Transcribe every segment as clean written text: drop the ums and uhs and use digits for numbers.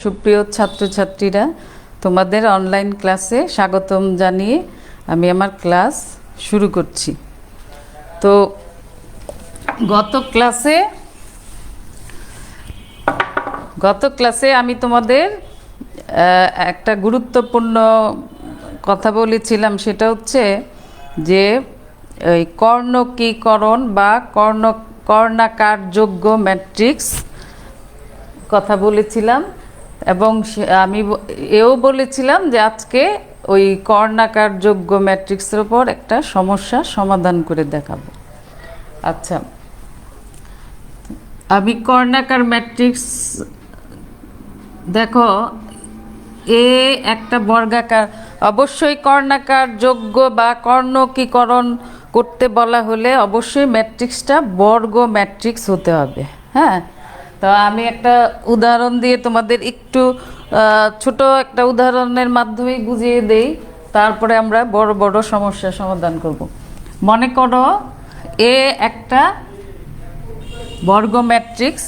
সুপ্রিয় ছাত্রছাত্রীরা, তোমাদের অনলাইন ক্লাসে স্বাগতম জানিয়ে আমি আমার ক্লাস শুরু করছি। তো গত ক্লাসে আমি তোমাদের একটা গুরুত্বপূর্ণ কথা বলেছিলাম, সেটা হচ্ছে যে এই কর্ণকীকরণ বা কর্ণাকারযোগ্য ম্যাট্রিক্স কথা বলেছিলাম, এবং আমি এও বলেছিলাম যে আজকে ওই কর্ণাকারযোগ্য ম্যাট্রিক্সের উপর একটা সমস্যা সমাধান করে দেখাবো। আচ্ছা, আমি কর্ণাকার ম্যাট্রিক্স দেখো, এ একটা বর্গাকার, অবশ্যই কর্ণাকার যোগ্য বা কর্ণকীকরণ করতে বলা হলে অবশ্যই ম্যাট্রিক্সটা বর্গ ম্যাট্রিক্স হতে হবে। হ্যাঁ, তো আমি একটা উদাহরণ দিয়ে তোমাদের একটু ছোট একটা উদাহরণের মাধ্যমে বুঝিয়ে দেই, তারপরে আমরা বড় বড় সমস্যার সমাধান করব। মনে করো এ একটা বর্গ ম্যাট্রিক্স,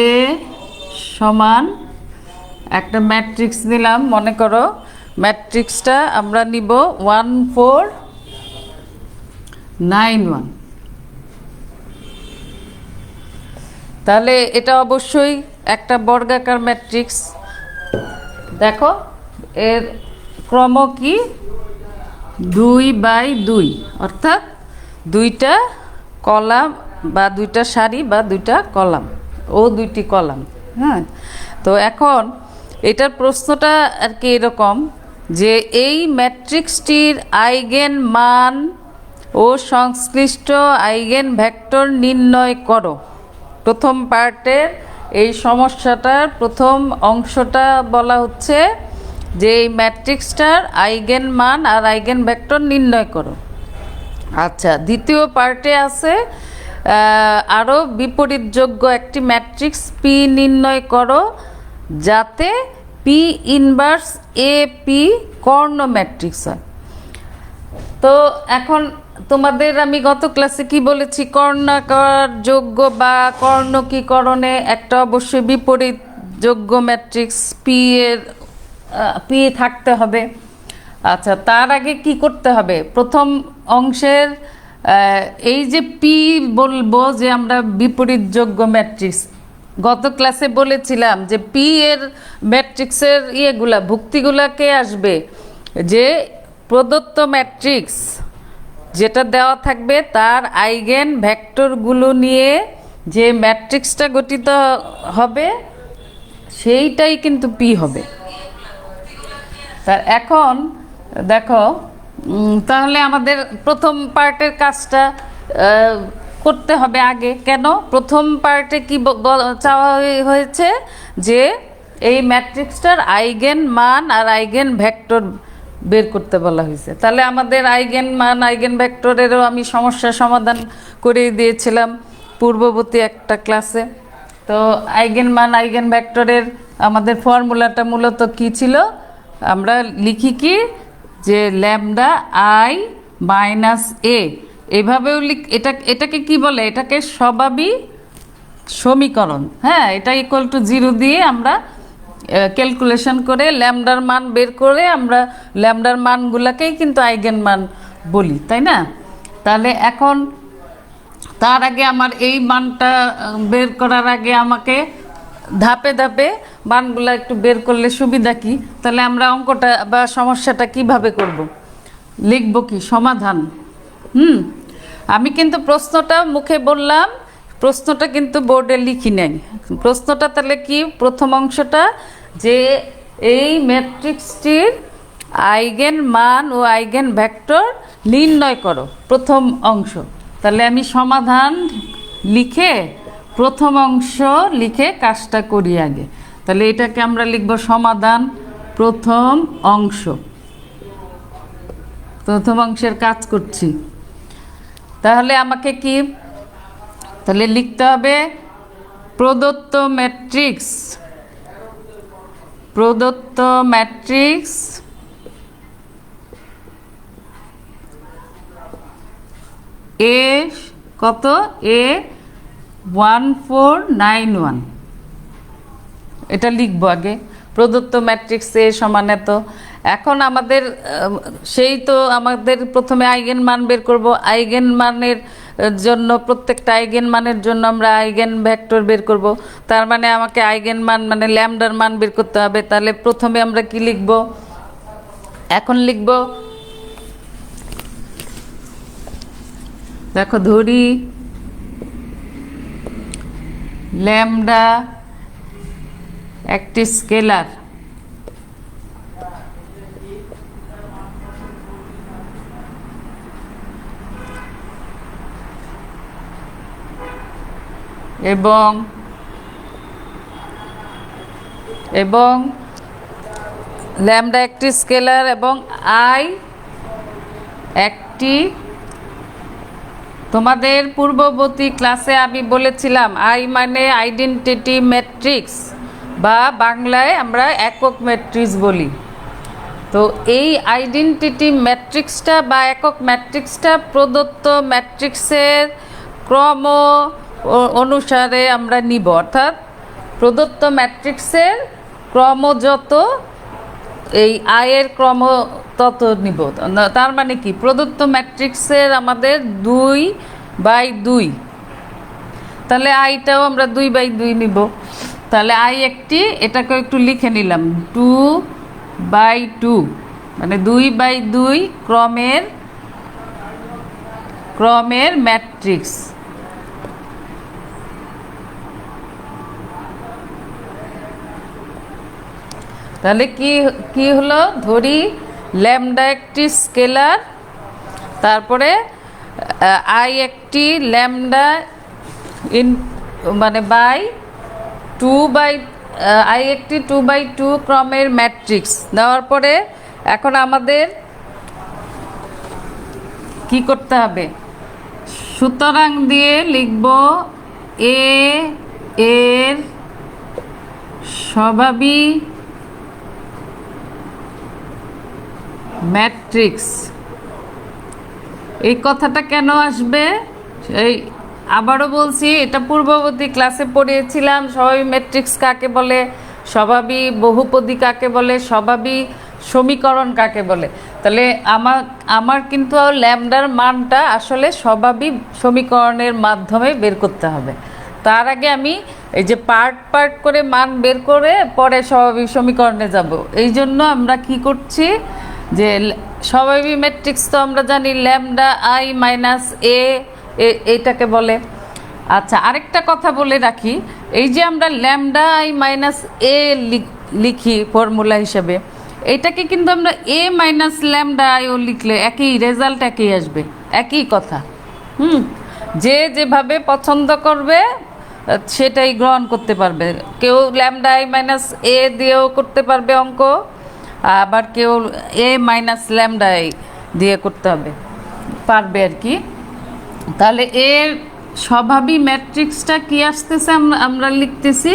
এ সমান একটা ম্যাট্রিক্স নিলাম। মনে করো ম্যাট্রিক্সটা আমরা নিব 1 4 9 1। তাহলে এটা অবশ্যই একটা বর্গাকার ম্যাট্রিক্স। দেখো এর ক্রম কি 2/2, অর্থাৎ দুইটা কলাম বা দুইটা সারি বা দুইটা কলাম ও দুইটি কলাম। হ্যাঁ, তো এখন এটার প্রশ্নটা আর কি এরকম যে এই ম্যাট্রিক্সটির আইগেন মান ও সংশ্লিষ্ট আইগেন ভেক্টর নির্ণয় করো। প্রথম পার্টের এই সমস্যাটার প্রথম অংশটা বলা হচ্ছে যে এই ম্যাট্রিক্সটার আইগেন মান আর আইগেন ভেক্টর নির্ণয় করো। আচ্ছা, দ্বিতীয় পার্টে আছে আরও বিপরীতযোগ্য একটি ম্যাট্রিক্স পি নির্ণয় করো যাতে P inverse A P Karna matrix হয়। তো এখন তোমাদের আমি গত ক্লাসে কি বলেছি, কর্ণাকারযোগ্য বা কর্ণকীকরণে একটা অবশ্যই বিপরীতযোগ্য ম্যাট্রিক্স পি থাকতে হবে। আচ্ছা, তার আগে কি করতে হবে? প্রথম অংশের এই যে পি বলবো যে আমরা বিপরীতযোগ্য ম্যাট্রিক্স, গত ক্লাসে বলেছিলাম যে পি এর ম্যাট্রিক্সের ভুক্তিগুলাকে আসবে যে প্রদত্ত ম্যাট্রিক্স যেটা দেওয়া থাকবে তার আইগেন ভেক্টরগুলো নিয়ে যে ম্যাট্রিক্সটা গঠিত হবে সেইটাই কিন্তু পি হবে। তার এখন দেখো, তাহলে আমাদের প্রথম পার্টের কাজটা করতে হবে আগে। কেন? প্রথম পার্টে কি চাওয়া হয়েছে যে এই ম্যাট্রিক্সটার আইগেন মান আর আইগেন ভেক্টর বের করতে বলা হয়েছে। তাহলে আমাদের আইগেন মান আইগেন ভেক্টরেরও আমি সমস্যার সমাধান করে দিয়েছিলাম পূর্ববর্তী একটা ক্লাসে। তো আইগেন মান আইগেন ভেক্টরের আমাদের ফর্মুলাটা মূলত কি ছিল? আমরা লিখি কি যে ল্যামডা আই মাইনাস এ, এভাবেও এটাকে কি বলে? এটাকে স্বভাবী সমীকরণ। হ্যাঁ, এটা ইকুয়াল টু 0 দিয়ে আমরা ক্যালকুলেশন করে ল্যামডার মান বের করে আমরা ল্যামডার মানগুলোকেই কিন্তু আইগেন মান বলি, তাই না? তাহলে এখন তার আগে আমার এই মানটা বের করার আগে আমাকে ধাপে ধাপে মানগুলো একটু বের করলে সুবিধা কি? তাহলে আমরা অঙ্কটা বা সমস্যাটা কিভাবে করব? লিখব কি? সমাধান। আমি কিন্তু প্রশ্নটা মুখে বললাম, প্রশ্নটা কিন্তু বোর্ডে লিখি নাই। প্রশ্নটা তাহলে কি? প্রথম অংশটা যে এই ম্যাট্রিক্সটির আইগেন মান ও আইগেন ভেক্টর নির্ণয় করো, প্রথম অংশ। তাহলে আমি সমাধান লিখে প্রথম অংশ লিখে কাজটা করি আগে। তাহলে এটাকে আমরা লিখব সমাধান প্রথম অংশ। প্রথম অংশের কাজ করছি। তাহলে আমাকে কি তাহলে লিখতে হবে? প্রদত্ত ম্যাট্রিক্স এ কত? এ 1491 এটা লিখবো আগে। প্রদত্ত ম্যাট্রিক্স এ সমান এত। এখন আমাদের সেই তো আমাদের প্রথমে আইগেন মান বের করব। আইগেন মানের জন্য প্রত্যেকটা আইগেন মানের জন্য আমরা আইগেন ভেক্টর বের করব। তার মানে আমাকে আইগেন মান মানে ল্যামডার মান বের করতে হবে। তাহলে প্রথমে আমরা কি লিখব? এখন লিখব, দেখো ধরি ল্যামডা একটি স্কেলার, এবং ল্যামডা একটি স্কেলার এবং আই একটি, তোমাদের পূর্ববর্তী ক্লাসে আমি বলেছিলাম আই মানে আইডেন্টিটি ম্যাট্রিক্স বা বাংলায় আমরা একক ম্যাট্রিক্স বলি। তো এই আইডেন্টিটি ম্যাট্রিক্সটা বা একক ম্যাট্রিক্সটা প্রদত্ত ম্যাট্রিক্সের ক্রম অনুসারে আমরা নিব, অর্থাৎ প্রদত্ত ম্যাট্রিক্সের ক্রম যত এই আয়ের ক্রম তত নিব। তার মানে কি, প্রদত্ত ম্যাট্রিক্সের আমাদের 2/2, তাহলে আইটাও আমরা 2/2 নিব। তাহলে আই একটি, এটাকে একটু লিখে নিলাম 2/2 মানে 2/2 ক্রমের ম্যাট্রিক্স। তাহলে কি হলো, ধরি ল্যামডা একটি স্কেলার, তারপরে আই একটি ল্যামডা ইন মানে বাই 2/, আই একটি 2/2 ক্রমের ম্যাট্রিক্স দেওয়ার পরে এখন আমাদের কি করতে হবে? সুতরাং দিয়ে লিখব এ এর স্বাভাবিক ম্যাট্রিক্স। এই কথাটা কেন আসবে? এই আবারও বলছি, এটা পূর্ববর্তী ক্লাসে পড়িয়েছিলাম। স্বাভাবিক ম্যাট্রিক্স কাকে বলে, স্বাভাবিক বহুপদী কাকে বলে, স্বাভাবিক সমীকরণ কাকে বলে। তাহলে আমার কিন্তু ল্যামডার মানটা আসলে স্বাভাবিক সমীকরণের মাধ্যমে বের করতে হবে। তার আগে আমি এই যে পার্ট করে মান বের করে পরে স্বাভাবিক সমীকরণে যাব। এই জন্য আমরা কি করছি, যে স্বাভাবিক ম্যাট্রিক্স তো আমরা জানি ল্যামডা আই মাইনাস এ, এইটাকে বলে। আচ্ছা, আরেকটা কথা বলে রাখি, এই যে আমরা ল্যামডা আই মাইনাস এ লিখি ফর্মুলা হিসেবে, এইটাকে কিন্তু আমরা এ মাইনাস ল্যামডা আইও লিখলে একই রেজাল্ট, একই আসবে, একই কথা। যে যেভাবে পছন্দ করবে সেটাই গ্রহণ করতে পারবে। কেউ ল্যামডা আই মাইনাস এ দিয়েও করতে পারবে অঙ্ক, আবার কেউ এ মাইনাস ল্যামডা আই দিয়ে করতে পারবে আর কি। তাহলে এর স্বাভাবিক ম্যাট্রিক্সটা কি আসতেছে, আমরা লিখতেছি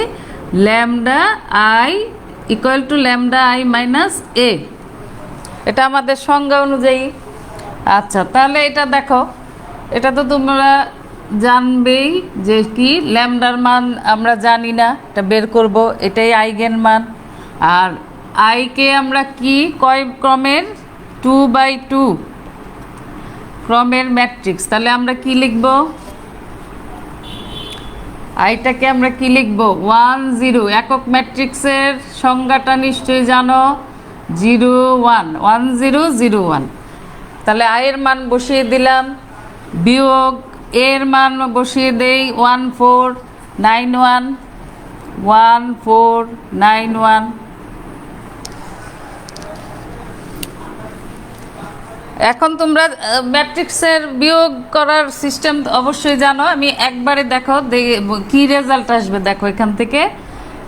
lambda i equal to lambda i minus a, এটা আমাদের সংজ্ঞা অনুযায়ী। আচ্ছা, তাহলে এটা দেখো, এটা তো তোমরা জানবেই যে কি ল্যামডার মান আমরা জানি না, এটা বের করব, এটাই আইগেন মান। আর আইকে আমরা কি কয় ক্রমের, 2/2 ক্রমের ম্যাট্রিক্স। তাহলে আমরা কি লিখব, আইটাকে আমরা কি লিখব, 1 0। একক ম্যাট্রিক্সের সংজ্ঞাটা নিশ্চয়ই জানো, 0 1, 1 0 0 1। তাহলে আয়ের মান বসিয়ে দিলাম, বিয়োগ এর মান বসিয়ে দেই 1 4 9 1, 1 4 9 1। এখন তোমরা ম্যাট্রিক্সের বিয়োগ করার সিস্টেম অবশ্যই জানো। আমি একবারে দেখো কি রেজাল্ট আসবে। দেখো এখান থেকে,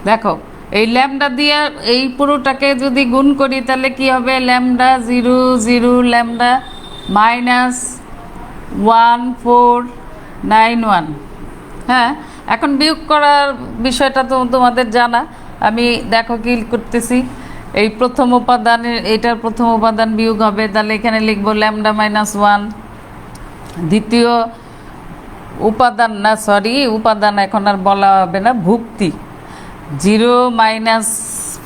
দেখো এই ল্যামডা দিয়ে এই পুরোটাকে যদি গুণ করি তাহলে কি হবে, ল্যামডা 0 0 ল্যামডা মাইনাস 1 4 9 1। হ্যাঁ, এখন বিয়োগ করার বিষয়টা তো তোমাদের জানা। আমি দেখো কি করতেছি, এই প্রথম উপাদানের, এটার প্রথম উপাদান বিয়োগ হবে, তাহলে এখানে লিখবো ল্যামডা মাইনাস 1। দ্বিতীয় উপাদান না, সরি উপাদান এখন আর বলা হবে না, ভুক্তি 0 -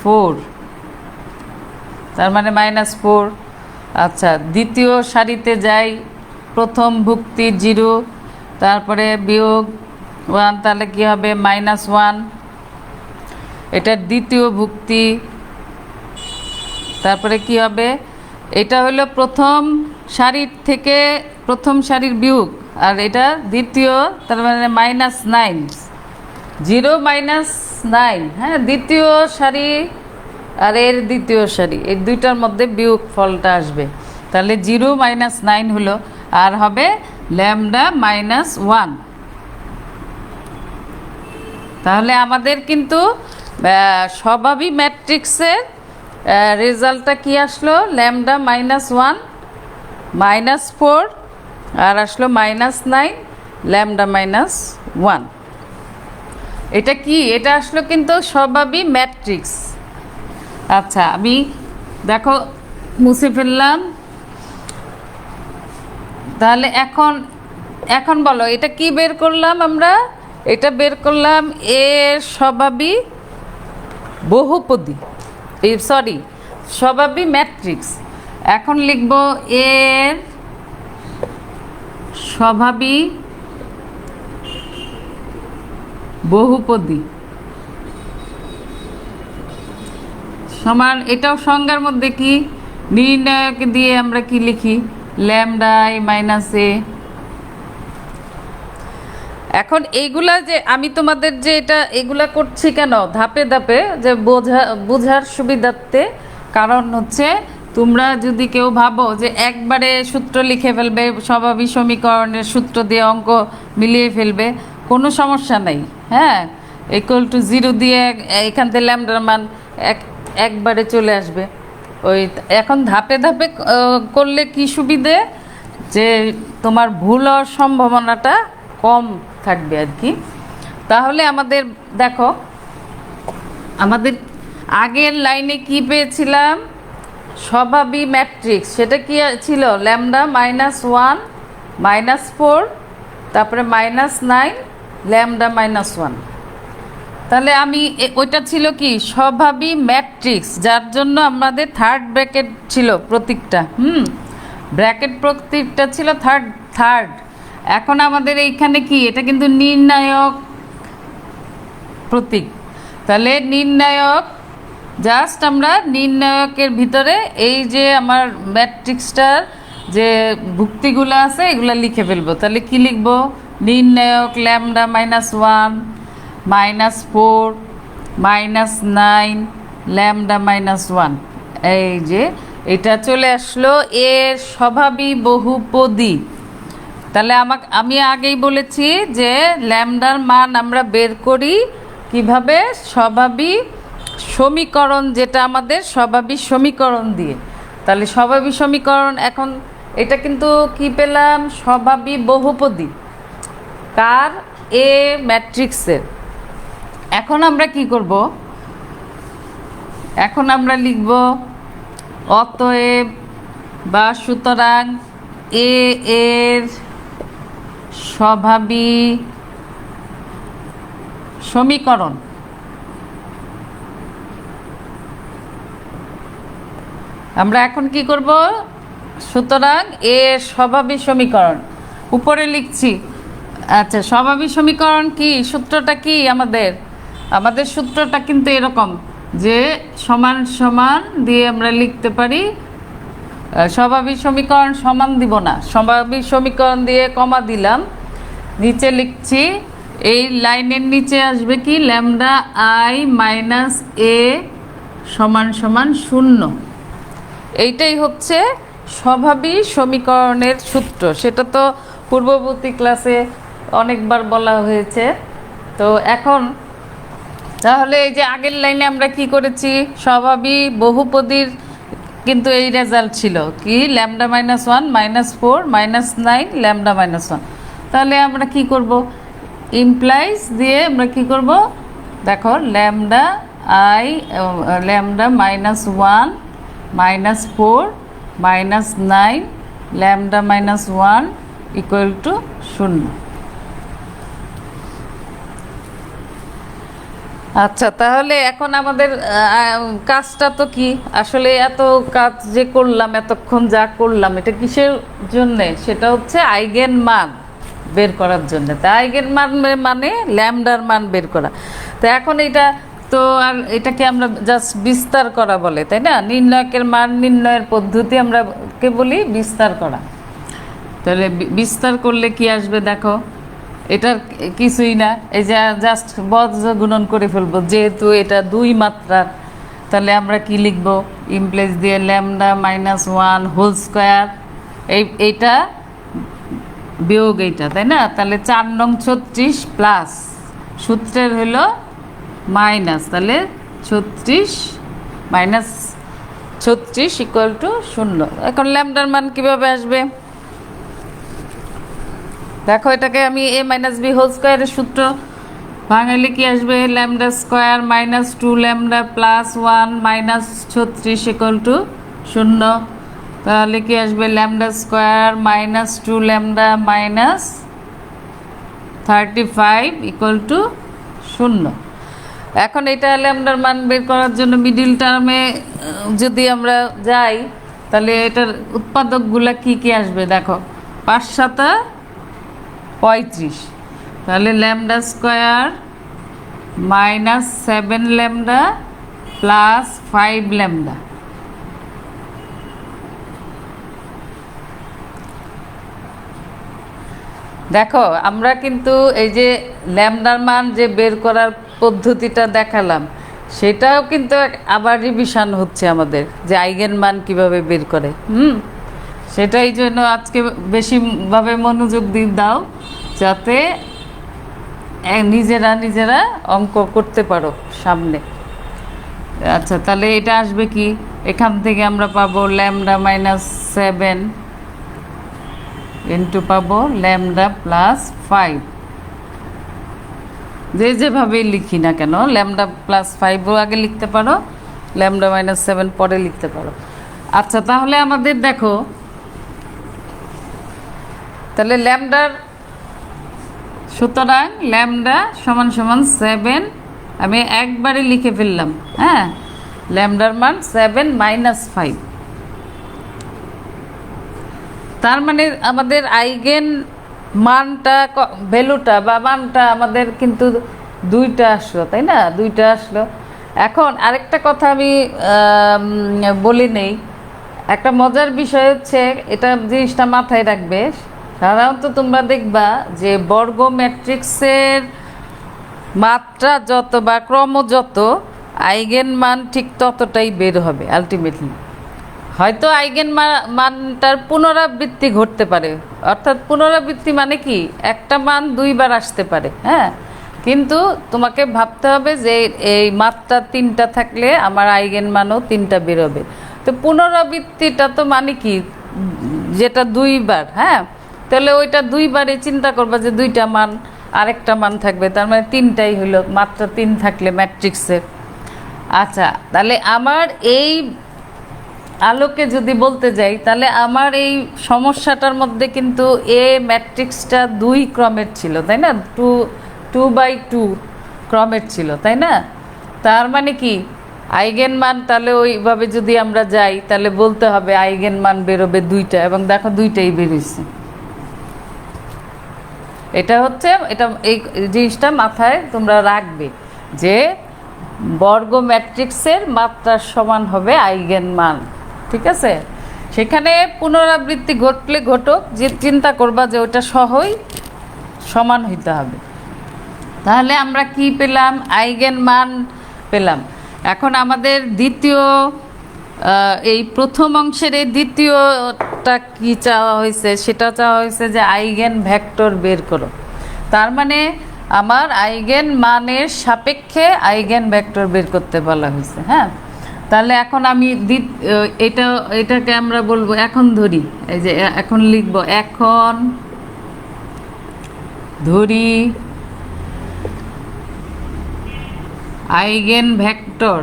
4, তার মানে -4। আচ্ছা, দ্বিতীয় সারিতে যাই, প্রথম ভুক্তি 0, তারপরে বিয়োগ 1, তাহলে কী হবে -1। এটা দ্বিতীয় ভুক্তি, তারপরে কি হবে, এটা হলো প্রথম সারির থেকে প্রথম সারির বিয়োগ, আর এটা দ্বিতীয়, তার মানে -9, 0 - 9, হ্যাঁ, দ্বিতীয় সারি আর এর দ্বিতীয় সারি, এই দুইটার মধ্যে বিয়োগ ফলটা আসবে, তাহলে 0 - 9 হলো, আর হবে ল্যামডা -1। তাহলে আমাদের কিন্তু স্বভাবী ম্যাট্রিক্সের রেজাল্টটা কি আসলো, ল্যামডা -1 -4, আর আসলো -9 ল্যামডা -1। এটা কি, এটা আসলো কিন্তু স্বভাবী ম্যাট্রিক্স। আচ্ছা, আমি দেখো মুছে ফেললাম। তাহলে এখন বলো, এটা কি বের করলাম আমরা, এটা বের করলাম এর স্বভাবী বহুপদী, সরি স্বভাবী ম্যাট্রিক্স। এখন লিখব এর স্বভাবী বহুপদী সমান, এটাও সংজ্ঞার মধ্যে কি, নির্ণায়ক দিয়ে আমরা কি লিখি, ল্যামডা i - a। এখন এইগুলা যে আমি তোমাদের যে এগুলা করছি কেন ধাপে ধাপে, যে বোঝার সুবিধার্থে, কারণ হচ্ছে তোমরা যদি কেউ ভাবো যে একবারে সূত্র লিখে ফেলবে, স্বভাবী সমীকরণের সূত্র দিয়ে অঙ্ক মিলিয়ে ফেলবে, কোনো সমস্যা নেই, হ্যাঁ, =0 দিয়ে এখান থেকে ল্যামডার মান একবারে চলে আসবে। ওই এখন ধাপে ধাপে করলে কি সুবিধে, যে তোমার ভুল হওয়ার সম্ভাবনাটা কম থাকবে আর কি। তাহলে আমাদের দেখো, আমাদের আগের লাইনে কি পেয়েছিলাম, স্বভাবী ম্যাট্রিক্স, সেটা কি ছিল, ল্যামডা -1 -4, তারপরে -9 ল্যামডা -1। তাহলে আমি ওইটা ছিল কি স্বভাবী ম্যাট্রিক্স, যার জন্য আমাদের থার্ড ব্র্যাকেট ছিল প্রতীকটা, ব্র্যাকেট প্রতীকটা ছিল থার্ড। এখন আমাদের এইখানে কি, এটা কিন্তু নির্ণায়ক প্রতীক, তাহলে নির্ণায়ক, জাস্ট আমরা নির্ণায়কের ভিতরে এই যে আমার ম্যাট্রিক্সটার যে ভুক্তিগুলো আছে এগুলো লিখে ফেলবো। তাহলে কি লিখবো, নির্ণায়ক ল্যামডা -1 -4 -9 ল্যামডা -1। এই যে এটা চলে আসলো এর স্বভাবী বহুপদী। তাহলে আমি আগেই বলেছি যে ল্যামডার মান আমরা বের করি কিভাবে, স্বভাবী সমীকরণ, যেটা আমাদের স্বভাবী সমীকরণ দিয়ে। তাহলে স্বভাবী সমীকরণ, এখন এটা কিন্তু কি পেলাম, স্বভাবী বহুপদী, কার, এ ম্যাট্রিক্সের। এখন আমরা কি করব, এখন আমরা লিখব অতএব বা সুতরাং এ এর স্বভাবী সমীকরণ। আমরা এখন কি করব, সুতরাং এর স্বভাবী সমীকরণ উপরে লিখছি। আচ্ছা, স্বভাবী সমীকরণ কি, সূত্রটা কি আমাদের সূত্রটা কিন্তু এরকম, যে সমান সমান দিয়ে আমরা লিখতে পারি, স্বভাবী সমীকরণ সমান দিব না, স্বভাবী সমীকরণ দিয়ে কমা দিলাম, নিচে লিখছি, এই লাইনের নিচে আসবে কি, ল্যামডা i - a = 0। এইটাই হচ্ছে স্বভাবী সমীকরণের সূত্র। সেটা তো পূর্ববর্তী ক্লাসে অনেকবার বলা হয়েছে। তো এখন তাহলে এই যে আগের লাইনে আমরা কি করেছি, স্বভাবী বহুপদীর কিন্তু এই রেজাল্ট ছিল কি, ল্যামডা -1 -4 -9 ল্যামডা -1। তাহলে আমরা কি করব, ইমপ্লাইজ দিয়ে আমরা কি করব, দেখো ল্যামডা -1 -4 -9 ল্যামডা -1 = 0। আচ্ছা, তাহলে এখন আমাদের কাজটা তো কি আসলে, এত কাজ যে করলাম, এতক্ষণ যা করলাম, এটা কিসের জন্যে? সেটা হচ্ছে আইগেন মান বের করার জন্য। তা আইগেন মান মানে ল্যামডার মান বের করা। তো এখন এটা তো আর এটাকে আমরা জাস্ট বিস্তার করা বলে, তাই না? নির্ণায়কের মান নির্ণয়ের পদ্ধতি আমরা কে বলি বিস্তার করা। তাহলে বিস্তার করলে কি আসবে দেখো, এটার কিছুই না, এই যে জাস্ট বজ্র গুণন করে ফেলবো, যেহেতু এটা দুই মাত্রার। তাহলে আমরা কি লিখব? ইমপ্লেস দিয়ে lambda minus one whole square, এইটা বিয়োগ এইটা, তাই না? তাহলে 4 নং 36 প্লাস সূত্রের হলো মাইনাস, তাহলে 36 মাইনাস 36 ইকুয়াল টু 0। এখন ল্যামডার মান কিভাবে আসবে দেখো, এটাকে আমি এ মাইনাস বি হোল স্কোয়ারের সূত্র ভাঙাইলে কি আসবে? Lambda square minus 2 lambda plus 1 minus 36 equal to 0। তাহলে কি আসবে? Lambda square minus 2 lambda minus 35 equal to 0। এখন এটা ল্যামডার মান বের করার জন্য মিডিল টার্মে যদি আমরা যাই, তাহলে এটার উৎপাদকগুলা কি কি আসবে দেখো, 5 7 35, তাহলে lambda square minus 7 lambda plus 5 lambda. দেখো আমরা কিন্তু এই যে ল্যামডার মান যে বের করার পদ্ধতিটা দেখালাম, সেটাও কিন্তু আবার রিভিশন হচ্ছে আমাদের, যে আইগেন মান কিভাবে বের করে। সেটাই জন্য আজকে বেশিভাবে মনোযোগ দিয়ে দাও, যাতে নিজেরা অঙ্ক করতে পারো সামনে। আচ্ছা, তাহলে এটা আসবে কি? এখান থেকে আমরা পাবো ল্যামডা মাইনাস 7 ইন্টু পাবো ল্যামডা প্লাস 5। যেভাবেই লিখি না কেন, ল্যামডা প্লাস 5ও আগে লিখতে পারো, ল্যামডা মাইনাস 7 পরে লিখতে পারো। আচ্ছা, তাহলে আমাদের দেখো, তাহলে ল্যামডার, সুতরাং ল্যামডা সমান সমান 7, আমি একবারে লিখে ফেললাম। হ্যাঁ, ল্যামডার মান 7 মাইনাস 5। তার মানে আমাদের আইগেন মানটা, ভ্যালুটা বা মানটা আমাদের কিন্তু দুইটা আসলো, তাই না? দুইটা আসলো। এখন আরেকটা কথা আমি বলি নেই, একটা মজার বিষয় হচ্ছে, এটা জিনিসটা মাথায় রাখবে। সাধারণত তোমরা দেখবা যে বর্গ ম্যাট্রিক্সের মাত্রা যত বা ক্রম যত, আইগেন মান ঠিক ততটাই বের হবে আলটিমেটলি। হয়তো আইগেন মানটার পুনরাবৃত্তি ঘটতে পারে, অর্থাৎ পুনরাবৃত্তি মানে কি, একটা মান দুইবার আসতে পারে। হ্যাঁ, কিন্তু তোমাকে ভাবতে হবে যে এই মাত্রা 3টা থাকলে আমার আইগেন মানও 3টা বেরোবে। তো পুনরাবৃত্তিটা তো মানে কি, যেটা দুইবার। হ্যাঁ, তাহলে ওইটা দুইবারে চিন্তা করবা যে 2টা মান, আরেকটা মান থাকবে, তার মানে 3টাই হইল, মাত্রা 3 থাকলে ম্যাট্রিক্সের। আচ্ছা, তাহলে আমার এই আলোকে যদি বলতে যাই, তাহলে আমার এই সমস্যাটার মধ্যে কিন্তু এ ম্যাট্রিক্সটা 2 ক্রমের ছিল, তাই না? 2x2 ক্রমের ছিল, তাই না? তার মানে কি, আইগেন মান তাহলে ওইভাবে যদি আমরা যাই, তাহলে বলতে হবে আইগেন মান বেরোবে 2টা, এবং দেখো 2টাই বেরিয়েছে। এটা হচ্ছে, এটা এই জিনিসটা মাথায় তোমরা রাখবে যে বর্গ ম্যাট্রিক্সের মাত্রার সমান হবে আইগেন মান। ঠিক আছে? সেখানে পুনরাবৃত্তি ঘটলে ঘটুক, যে চিন্তা করবা যে ওটা সহই সমান হইতে হবে। তাহলে আমরা কি পেলাম? আইগেন মান পেলাম। এখন আমাদের দ্বিতীয়, এই প্রথম অংশের এই দ্বিতীয়টা কি চাওয়া হয়েছে? সেটা চাওয়া হয়েছে যে আইগেন ভেক্টর বের করো। তার মানে আমার আইগেন মানের সাপেক্ষে আইগেন ভেক্টর বের করতে বলা হয়েছে। হ্যাঁ, তাহলে এখন আমি এটাকে আমরা বলবো, এখন ধরি, এই যে এখন লিখবো, এখন ধরি eigen vector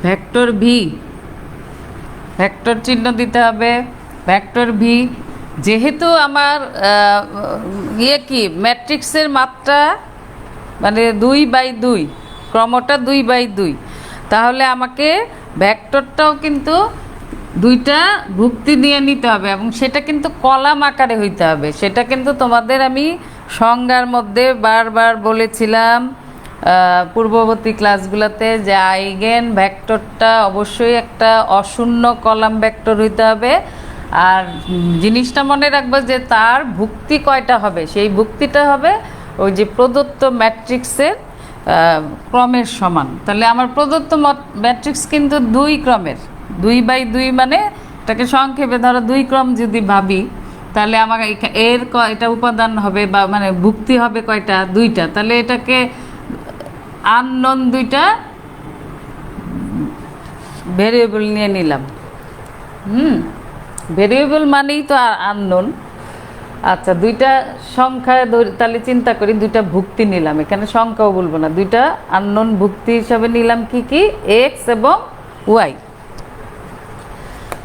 vector V, vector চিহ্ন দিতে হবে, ভেক্টর ভি, যেহেতু আমার কি ম্যাট্রিক্সের মাত্রা মানে 2/2, ক্রমটা 2/2, তাহলে আমাকে ভেক্টরটাও কিন্তু দুইটা ভুক্তি দিয়ে নিতে হবে এবং সেটা কিন্তু কলাম আকারে হইতে হবে। সেটা কিন্তু তোমাদের আমি সংজ্ঞার মধ্যে বারবার বলেছিলাম পূর্ববর্তী ক্লাসগুলোতে, যে আইগেন ভেক্টরটা অবশ্যই একটা অশূন্য কলাম ভেক্টর হইতে হবে। আর জিনিসটা মনে রাখবো যে তার ভুক্তি কয়টা হবে, সেই ভুক্তিটা হবে ওই যে প্রদত্ত ম্যাট্রিক্সের ক্রমের সমান। তাহলে আমার প্রদত্ত ম্যাট্রিক্স কিন্তু 2 ক্রমের, 2/2 মানে এটাকে সংক্ষেপে ধরো 2 ক্রম যদি ভাবি, তাহলে আমার এর এটা উপাদান হবে বা মানে ভুক্তি হবে কয়টা, 2টা। তাহলে এটাকে আননোন 2টা ভেরিয়েবল নিয়ে নিলাম। ভেরিয়েবল মানেই তো আননোন। আচ্ছা, 2টা সংখ্যা তাহলে চিন্তা করি, 2টা ভুক্তি নিলাম, এখানে সংখ্যাও বলবো না, 2টা আননোন ভুক্তি হিসাবে নিলাম কি কি, এক্স এবং ওয়াই।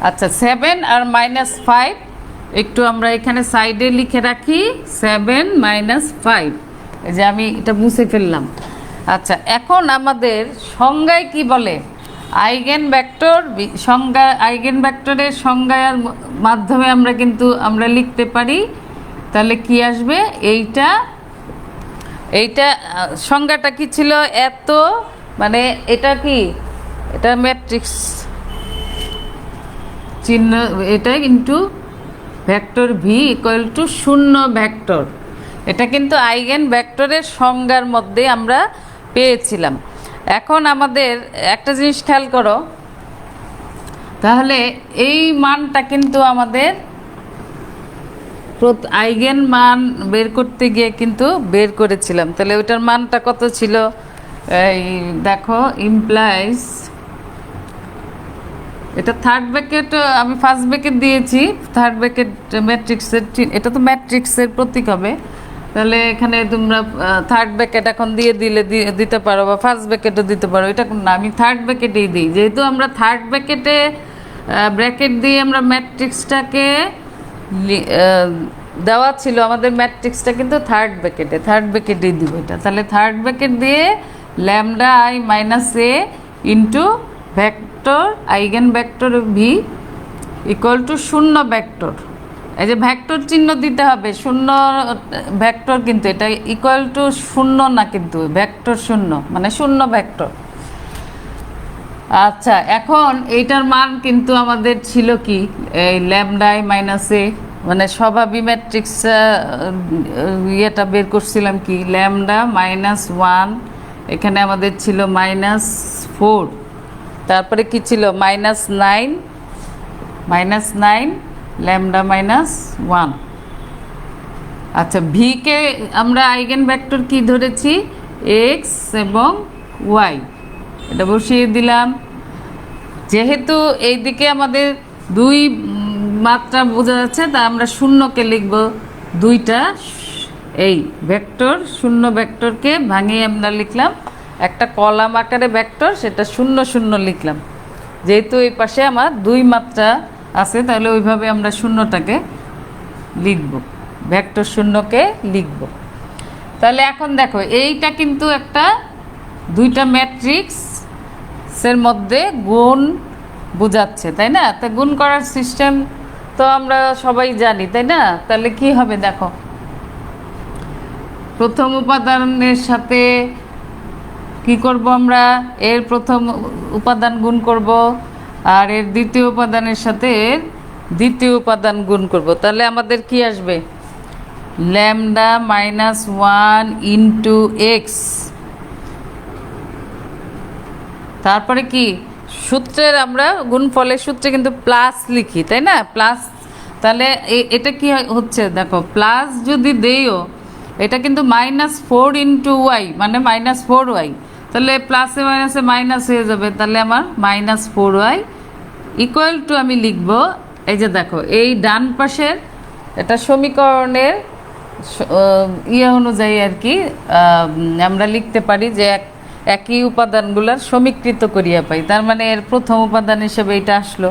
আচ্ছা, 7 আর -5 একটু আমরা এখানে সাইডে লিখে রাখি, 7 - 5, এই যে আমি এটা মুছে ফেললাম। আচ্ছা, এখন আমাদের সংজ্ঞায় কি বলে, আইগেন ভেক্টর সংজ্ঞা, আইগেন ভেক্টরের সংজ্ঞার মাধ্যমে আমরা কিন্তু আমরা লিখতে পারি। তাহলে কি আসবে, এইটা সংজ্ঞাটা কি ছিল, এত মানে এটা কি, এটা ম্যাট্রিক্স চিহ্ন, এটা into vector V equal to 0 vector. এটা কিন্তু আইগেন ভেক্টরের সংজ্ঞার মধ্যে আমরা পেয়েছিলাম। এখন আমাদের একটা জিনিস খেয়াল করো, তাহলে এই মানটা কিন্তু আমাদের আইগেন মান বের করতে গিয়ে কিন্তু বের করেছিলাম। তাহলে ওইটার মানটা কত ছিল, এই দেখো, ইমপ্লাইজ, এটা থার্ড ব্র্যাকেট, আমি ফার্স্ট ব্র্যাকেট দিয়েছি, থার্ড ব্র্যাকেট ম্যাট্রিক্সের, এটা তো ম্যাট্রিক্সের প্রতীক হবে। তাহলে এখানে তোমরা থার্ড ব্র্যাকেট এখন দিতে পারো বা ফার্স্ট ব্র্যাকেটও দিতে পারো, এটা না, আমি থার্ড ব্র্যাকেটেই দিই, যেহেতু আমরা থার্ড ব্র্যাকেটে ব্র্যাকেট দিয়ে আমরা ম্যাট্রিক্সটাকে দেওয়া ছিল, আমাদের ম্যাট্রিক্সটা কিন্তু থার্ড ব্র্যাকেটেই দিব এটা। তাহলে থার্ড ব্র্যাকেট দিয়ে lambda i - a into vector eigen vector V equal to 0 vector. এই যে ভেক্টর চিহ্ন দিতে হবে, 0 ভেক্টর, কিন্তু এটা ইকুয়াল টু 0 না, কিন্তু ভেক্টর 0 মানে 0 ভেক্টর। আচ্ছা, এখন এইটার মান কিন্তু আমাদের ছিল কি, এই ল্যামডা i - a মানে স্বভাবী ম্যাট্রিক্স ইয়েটা বের করছিলাম কি, ল্যামডা -1, এখানে আমাদের ছিল -4, তারপরে কি ছিল -9 ল্যামডা -1। আচ্ছা, ভিকে আমরা আইগেন ভেক্টর কি ধরেছি, এক্স এবং ওয়াই, এটা বসিয়ে দিলাম। যেহেতু এইদিকে আমাদের 2 মাত্রা বোঝা যাচ্ছে, তা আমরা 0কে লিখব, 2টা এই ভেক্টর 0 ভেক্টরকে ভাঙিয়ে আমরা লিখলাম একটা কলাম আকারে ভেক্টর, সেটা 0 0 লিখলাম। যেহেতু এই পাশে আমার 2 মাত্রা আছে, তাহলে ওইভাবে আমরা 0টাকে লিখব, ভেক্টর 0কে লিখব। তাহলে এখন দেখো, এইটা কিন্তু একটা 2টা ম্যাট্রিক্সের মধ্যে গুণ বোঝাচ্ছে, তাই না? তা গুণ করার সিস্টেম তো আমরা সবাই জানি, তাই না? তাহলে কি হবে দেখো, প্রথম উপাদানের সাথে কি করব আমরা, এর প্রথম উপাদান গুণ করব, আর এর দ্বিতীয় উপাদানের সাথে এর দ্বিতীয় উপাদান গুণ করব। তাহলে আমাদের কি আসবে, ল্যামডা -1 ইন্টু এক্স, তারপরে কি সূত্রের আমরা গুণফলের সূত্রে কিন্তু প্লাস লিখি, তাই না, প্লাস। তাহলে এটা কি হচ্ছে দেখো, প্লাস যদি দেইও, এটা কিন্তু -4 ইন্টু ওয়াই মানে -4y, তাহলে প্লাসে মাইনাসে মাইনাস হয়ে যাবে। তাহলে আমার -4y ইকুয়াল টু আমি লিখব, এই যে দেখো, এই ডান পাশের এটা সমীকরণের অনুযায়ী আর কি আমরা লিখতে পারি যে একই উপাদানগুলোর সমীকৃত করিয়া পাই। তার মানে এর প্রথম উপাদান হিসেবে এটা আসলো,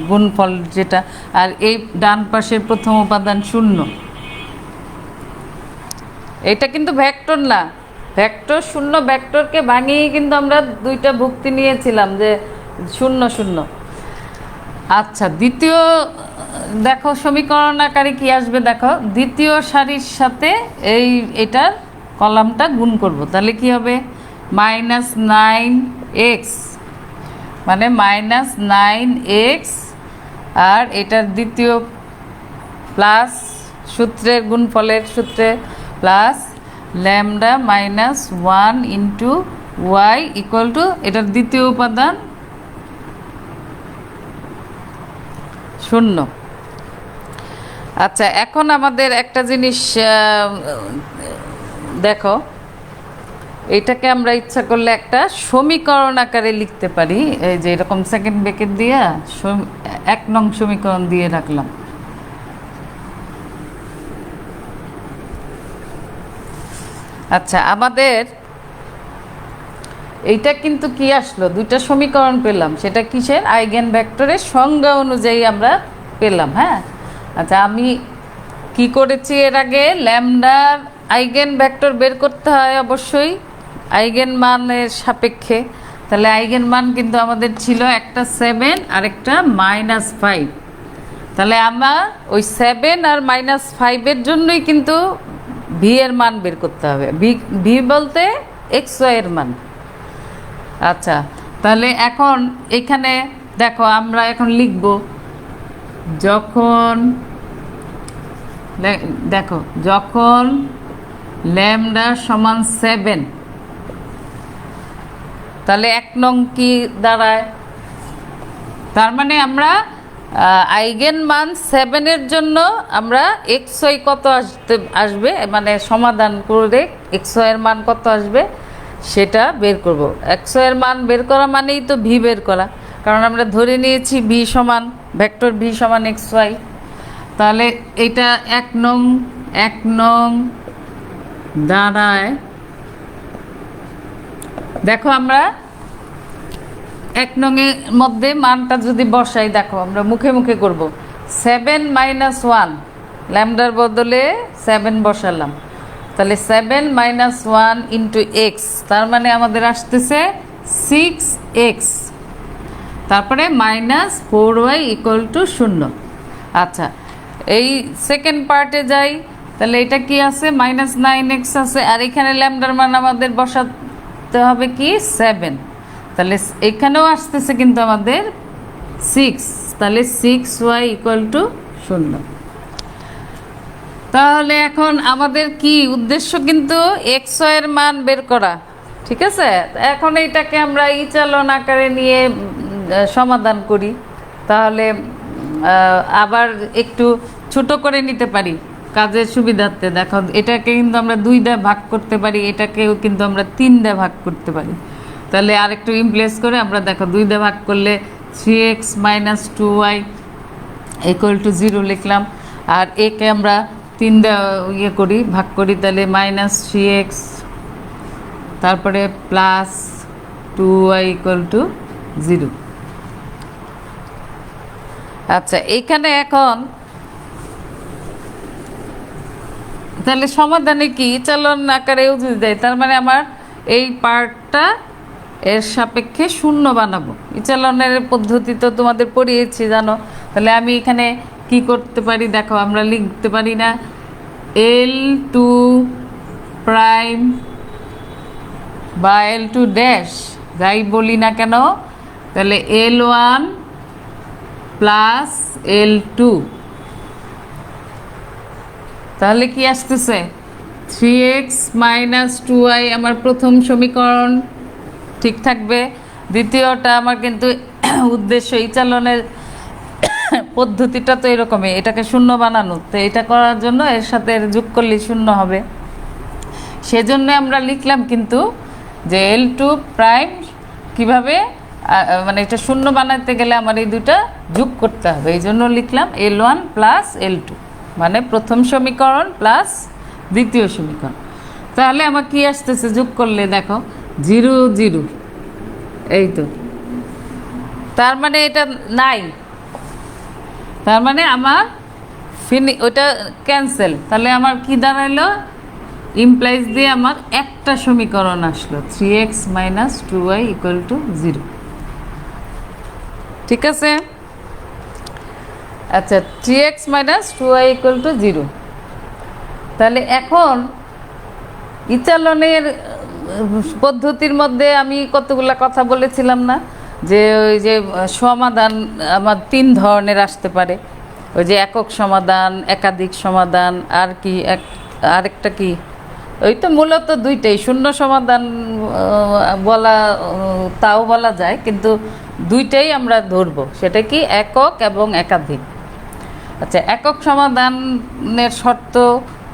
গুণফল যেটা, আর এই ডান পাশের প্রথম উপাদান শূন্য। এটা কিন্তু ভেক্টর না, ভেক্টর শূন্য, ভেক্টরকে ভাঙিয়ে কিন্তু আমরা দুইটা ভুক্তি নিয়েছিলাম যে শূন্য শূন্য। আচ্ছা, দ্বিতীয় দেখো সমীকরণ আকারে কি আসবে, দেখো দ্বিতীয় সারির সাথে এটার কলামটা গুণ করব, তাহলে কি হবে -9x, মানে -9x, আর এটার দ্বিতীয় প্লাস সূত্রের গুণফলের সূত্রে plus lambda -1 into Y equal to এটার দ্বিতীয় উপাদান শূন্য। আচ্ছা, এখন আমাদের একটা জিনিস দেখো, এইটাকে আমরা ইচ্ছা করলে একটা সমীকরণ আকারে লিখতে পারি, এই যে এরকম সেকেন্ড ব্র্যাকেট দিয়ে 1 নং সমীকরণ দিয়ে রাখলাম। আচ্ছা, আমাদের এইটা কিন্তু কি আসলো, দুইটা সমীকরণ পেলাম, সেটা কিসের, আইগেন ভেক্টরের সংজ্ঞা অনুযায়ী আমরা পেলাম। হ্যাঁ, আচ্ছা, আমি কি করেছি এর আগে, ল্যামডার আইগেন ভেক্টর বের করতে হয় অবশ্যই আইগেন মানের সাপেক্ষে। তাহলে আইগেন মান কিন্তু আমাদের ছিল একটা 7 আর একটা -5। তাহলে আমার ওই 7 আর -5-এর জন্যই কিন্তু ভি এর মান বের করতে হবে, ভি বলতে XY এর মান। আচ্ছা, তাহলে এখন এখানে দেখো আমরা এখন লিখব, যখন দেখো যখন ল্যামডা সমান 7, তাহলে 1 নং কি দাঁড়ায়, তার মানে আমরা আইগেন মান 7-এর জন্য আমরা XY কত আসবে, মানে সমাধান করে XY এর মান কত আসবে সেটা বের করব। XY এর মান বের করা মানেই তো ভি বের করা, কারণ আমরা ধরে নিয়েছি ভি সমান ভেক্টর ভি সমান XY। তাহলে এটা 1 নং দাঁড়ায়, দেখো আমরা 1 নংয়ের মধ্যে মানটা যদি বসাই, দেখো আমরা মুখে মুখে করব, 7 - 1, ল্যামডার বদলে 7 বসালাম, তাহলে 7 - 1 ইন্টু এক্স, তার মানে আমাদের আসতেছে 6x, তারপরে -4y ইকুয়াল টু 0। আচ্ছা, এই সেকেন্ড পার্টে যাই, তাহলে এটা কি আছে, -9x আছে, আর এখানে ল্যামডার মান আমাদের বসাতে হবে কি 7, তাহলে এখানেও আসতেছে কিন্তু আমাদের 6, তাহলে 6y ইকুয়াল টু 0। তাহলে এখন আমাদের কি উদ্দেশ্য, কিন্তু XY এর মান বের করা, ঠিক আছে। এখন এইটাকে আমরা ইচালন আকারে নিয়ে সমাধান করি, তাহলে আবার একটু ছোট করে নিতে পারি কাজের সুবিধার্থে। দেখো এটাকে কিন্তু আমরা 2 দিয়ে ভাগ করতে পারি, এটাকেও কিন্তু আমরা 3 দিয়ে ভাগ করতে পারি। তাহলে আরেকটু ইমপ্লেস করে আমরা দেখো 2 দিয়ে ভাগ করলে 3x - 2y ইকুয়াল টু 0 লিখলাম, আর একে আমরা 3 দিয়ে করি ভাগ করি, তাহলে -3x তারপরে +2y ইকুয়াল টু 0। আচ্ছা, এইখানে এখন তাহলে সমাধানে কি চালন আকারেও যদি দেয়, তার মানে আমার এই পার্টটা এর সাপেক্ষে 0 বানাবো। ইচালনের পদ্ধতি তো তোমাদের পড়িয়েছি জানো। তাহলে আমি এখানে কি করতে পারি, দেখো আমরা লিখতে পারি না L2 প্রাইম বা L2 ড্যাশ যাই বলি না কেন, তাহলে L1 প্লাস L2, তাহলে কি আসতেছে 3x - 2y আমার প্রথম সমীকরণ ঠিক থাকবে। দ্বিতীয়টা আমার কিন্তু উদ্দেশ্য ইচালনের পদ্ধতিটা তো এরকমই, এটাকে 0 বানানো, তো এটা করার জন্য এর সাথে যোগ করলে 0 হবে, সেজন্য আমরা লিখলাম কিন্তু যে L2 প্রাইম কিভাবে, মানে এটা 0 বানাতে গেলে আমার এই দুটা যোগ করতে হবে, এই জন্য লিখলাম L1 প্লাস L2, মানে প্রথম সমীকরণ প্লাস দ্বিতীয় সমীকরণ। তাহলে আমার কি আসতেছে যোগ করলে, দেখো 0 0, এই তো, তার মানে এটা নাই, তার মানে আমার ওটা ক্যান্সেল, তাহলে আমার কি দাঁড়াইলো, ইমপ্লাইজ দিয়ে আমার একটা সমীকরণ আসলো 3x - 2y = 0। ঠিক আছে, আচ্ছা 3x - 2y = 0। তাহলে এখন ইচালনের পদ্ধতির মধ্যে আমি কতগুলা কথা বলেছিলাম না, যে ওই যে সমাধান আমার 3 ধরনের আসতে পারে, ওই যে একক সমাধান, একাধিক সমাধান, আর কি আরেকটা কি, ওই তো মূলত দুইটাই, শূন্য সমাধান বলা তাও বলা যায়, কিন্তু দুইটাই আমরা ধরবো, সেটা কি একক এবং একাধিক। আচ্ছা, একক সমাধানের শর্ত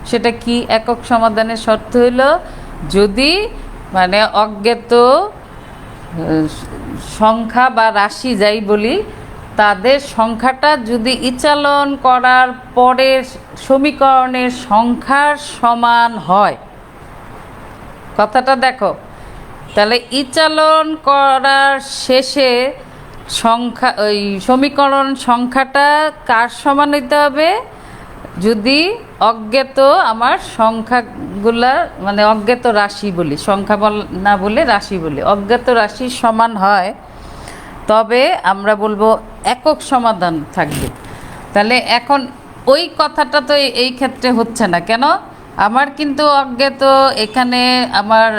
সেটা কি? একক সমাধানের শর্ত হইল যদি মানে অজ্ঞাত সংখ্যা বা রাশি যাই বলি, তাদের সংখ্যাটা যদি ইচালন করার পরে সমীকরণের সংখ্যার সমান হয়, কথাটা দেখো, তাহলে ইচালন করার শেষে সংখ্যা ওই সমীকরণ সংখ্যাটা কার সমান হইতে হবে? যদি অজ্ঞাত আমার সংখ্যাগুলা মানে অজ্ঞাত রাশি বলি, সংখ্যা না বলে রাশি বলি, অজ্ঞাত রাশির সমান হয়, তবে আমরা বলবো একক সমাধান থাকবে। তাহলে এখন ওই কথাটা তো এই ক্ষেত্রে হচ্ছে না কেন? আমার কিন্তু অজ্ঞাত, এখানে আমার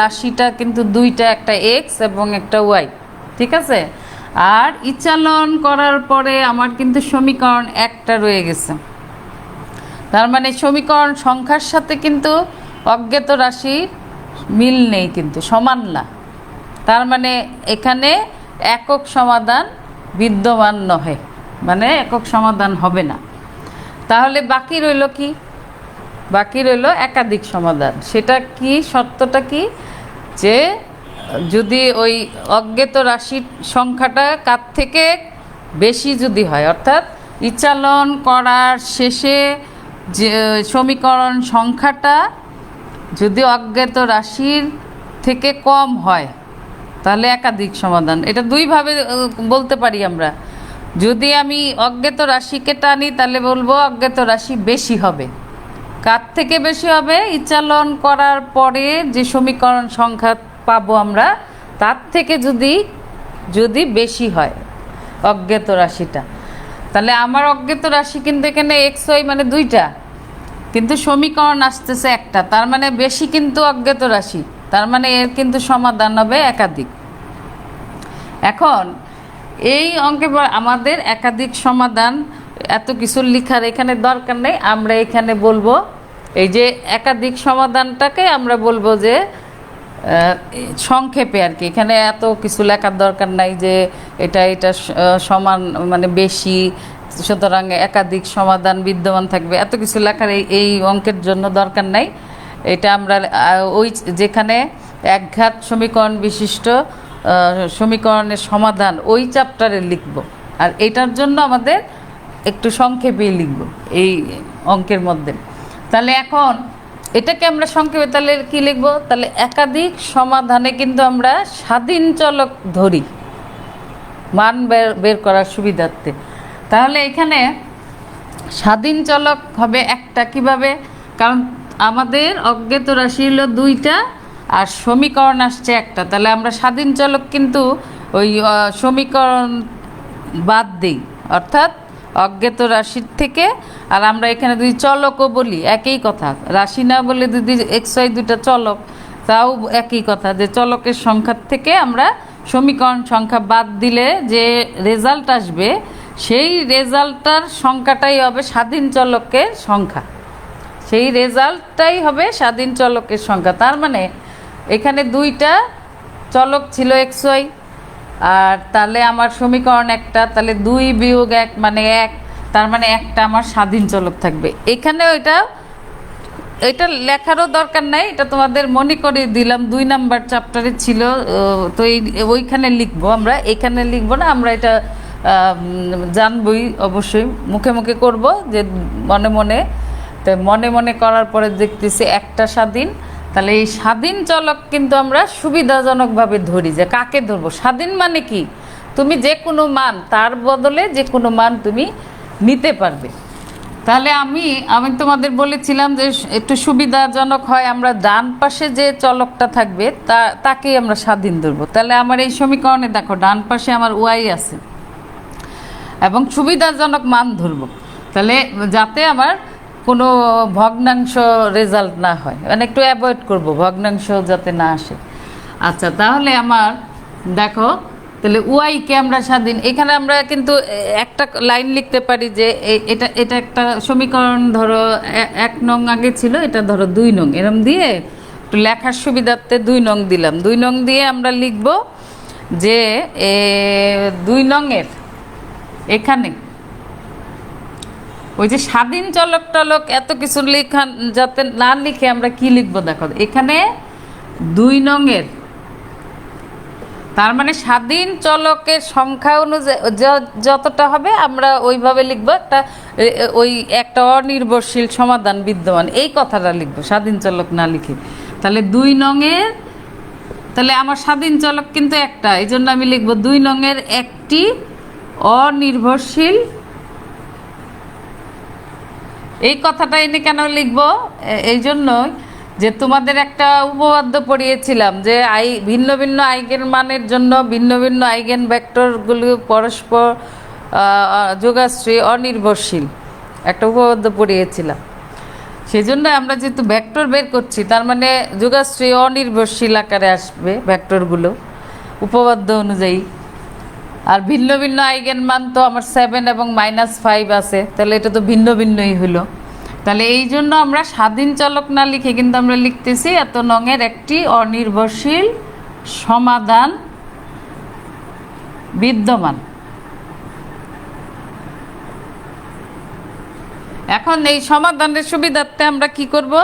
রাশিটা কিন্তু দুইটা, একটা এক্স এবং একটা ওয়াই, ঠিক আছে? আর ইচালন করার পরে আমার কিন্তু সমীকরণ একটা রয়ে গেছে, তার মানে সমীকরণ সংখ্যার সাথে কিন্তু অজ্ঞাত রাশির মিল নেই, কিন্তু সমান না, তার মানে এখানে একক সমাধান বিদ্যমান নহে, মানে একক সমাধান হবে না। তাহলে বাকি রইল কি? বাকি রইল একাধিক সমাধান। সেটা কি? শর্তটা কি? যে যদি ওই অজ্ঞাত রাশির সংখ্যাটা কার থেকে বেশি যদি হয়, অর্থাৎ ইচালন করার শেষে যে সমীকরণ সংখ্যাটা যদি অজ্ঞাত রাশির থেকে কম হয়, তাহলে একাধিক সমাধান। এটা দুইভাবে বলতে পারি আমরা। যদি আমি অজ্ঞাত রাশিকে টানি, তাহলে বলবো অজ্ঞাত রাশি বেশি হবে। কার থেকে বেশি হবে? ইচালন করার পরে যে সমীকরণ সংখ্যা পাবো আমরা, তার থেকে যদি বেশি হয় অজ্ঞাত রাশিটা, তাহলে আমার অজ্ঞাত রাশি কিন্তু এখানে এক্স ওয়াই মানে দুইটা, কিন্তু সমীকরণ আসতেছে একটা, তার মানে বেশি কিন্তু অজ্ঞাত রাশি, তার মানে এর কিন্তু সমাধান হবে একাধিক। এখন এই অঙ্কে আমাদের একাধিক সমাধান এত কিছু লিখার এখানে দরকার নেই, আমরা এখানে বলবো এই যে একাধিক সমাধানটাকে আমরা বলবো যে সংক্ষেপে আর কি, এখানে এত কিছু লেখার দরকার নাই যে এটা সমান মানে বেশি, সুতরাং একাধিক সমাধান বিদ্যমান থাকবে, এত কিছু লেখার এই অঙ্কের জন্য দরকার নাই। এটা আমরা ওই যেখানে একঘাত সমীকরণ বিশিষ্ট সমীকরণের সমাধান ওই চ্যাপ্টারে লিখব, আর এটার জন্য আমাদের একটু সংক্ষেপেই লিখব এই অঙ্কের মধ্যে। তাহলে এখন এটাকে আমরা সংক্ষেপে তাহলে কি লিখব? তাহলে একাধিক সমাধানে কিন্তু আমরা স্বাধীন চলক ধরি মান বের করার সুবিধার্থে। তাহলে এখানে স্বাধীন চলক হবে একটা, কিভাবে? কারণ আমাদের অজ্ঞাত রাশি হলো দুইটা আর সমীকরণ আসছে একটা, তাহলে আমরা স্বাধীন চলক কিন্তু ওই সমীকরণ বাদ দিই, অর্থাৎ অজ্ঞাত রাশির থেকে। আর আমরা এখানে যদি চলকও বলি একই কথা, রাশি না বলে যদি এক্স ওয়াই দুটা চলক, তাও একই কথা, যে চলকের সংখ্যার থেকে আমরা সমীকরণ সংখ্যা বাদ দিলে যে রেজাল্ট আসবে, সেই রেজাল্টটার সংখ্যাটাই হবে স্বাধীন চলকের সংখ্যা, সেই রেজাল্টটাই হবে স্বাধীন চলকের সংখ্যা। তার মানে এখানে দুইটা চলক ছিল এক্স ওয়াই, আর তাহলে আমার সমীকরণ একটা, তাহলে 2 বিয়োগ 1 মানে 1, তার মানে একটা আমার স্বাধীন চলক থাকবে। এখানে এটা লেখারও দরকার নাই, এটা তোমাদের মনে করে দিলাম, 2 নাম্বার চ্যাপ্টারে ছিল, তো ওইখানে লিখবো আমরা, এখানে লিখবো না, আমরা এটা জানবই অবশ্যই, মুখে মুখে করব যে মনে মনে। তো মনে মনে করার পরে দেখতেছি একটা স্বাধীন, তাহলে এই স্বাধীন চলক কিন্তু আমরা সুবিধাজনকভাবে ধরি। যে কাকে ধরবো? স্বাধীন মানে কি? তুমি যে কোনো মান, তার বদলে যে কোনো মান তুমি নিতে পারবে। তাহলে আমি আমি তোমাদের বলেছিলাম যে একটু সুবিধাজনক হয় আমরা ডান পাশে যে চলকটা থাকবে তাকেই আমরা স্বাধীন ধরবো। তাহলে আমার এই সমীকরণে দেখো ডান পাশে আমার ওয়াই আছে এবং সুবিধাজনক মান ধরবো, তাহলে যাতে আমার কোনো ভগ্নাংশ রেজাল্ট না হয়, মানে একটু অ্যাভয়েড করব ভগ্নাংশ যাতে না আসে। আচ্ছা, তাহলে আমার দেখো তাহলে ওয়াইকে আমরা স্বাধীন, এখানে আমরা কিন্তু একটা লাইন লিখতে পারি যে এটা এটা একটা সমীকরণ, ধরো 1 নং আগে ছিল, এটা ধরো 2 নং, এরম দিয়ে একটু লেখার সুবিধার্থে 2 নং দিলাম। 2 নং দিয়ে আমরা লিখব যে 2 নংয়ের এখানে ওই যে স্বাধীন চলক টলক এত কিছু লেখা যাতে না লিখে আমরা কি লিখবো দেখো, এখানে 2 নংয়ের, তার মানে স্বাধীন চলকের সংখ্যা অনুযায়ী যতটা হবে আমরা ওইভাবে লিখবো, একটা অনির্ভরশীল সমাধান বিদ্যমান, এই কথাটা লিখবো স্বাধীন চলক না লিখে। তাহলে 2 নংয়ের, তাহলে আমার স্বাধীন চলক কিন্তু একটা, এই জন্য আমি লিখবো 2 নংয়ের একটি অনির্ভরশীল। এই কথাটা এনে কেন লিখবো, এই জন্যই যে তোমাদের একটা উপপাদ্য পড়িয়েছিলাম যে ভিন্ন ভিন্ন আইগেন মানের জন্য ভিন্ন ভিন্ন আইগেন ভেক্টরগুলো পরস্পর যোগাশ্রয়ী অনির্ভরশীল, একটা উপপাদ্য পড়িয়েছিলাম। সেই জন্য আমরা যেহেতু ভেক্টর বের করছি, তার মানে যোগাশ্রয়ী অনির্ভরশীল আকারে আসবে ভেক্টরগুলো উপপাদ্য অনুযায়ী। আর ভিন্ন ভিন্ন আইগেন মান তো আমার 7 এবং -5 আছে, তাহলে এটা তো ভিন্ন ভিন্নই হলো। তাহলে এই জন্য আমরা স্বাধীন চলক না লিখে কিন্তু আমরা লিখতেছি এত নংয়ের একটি অনির্ভরশীল সমাধান বিদ্যমান। এখন এই সমাধানের সুবিধার্থে আমরা কি করব,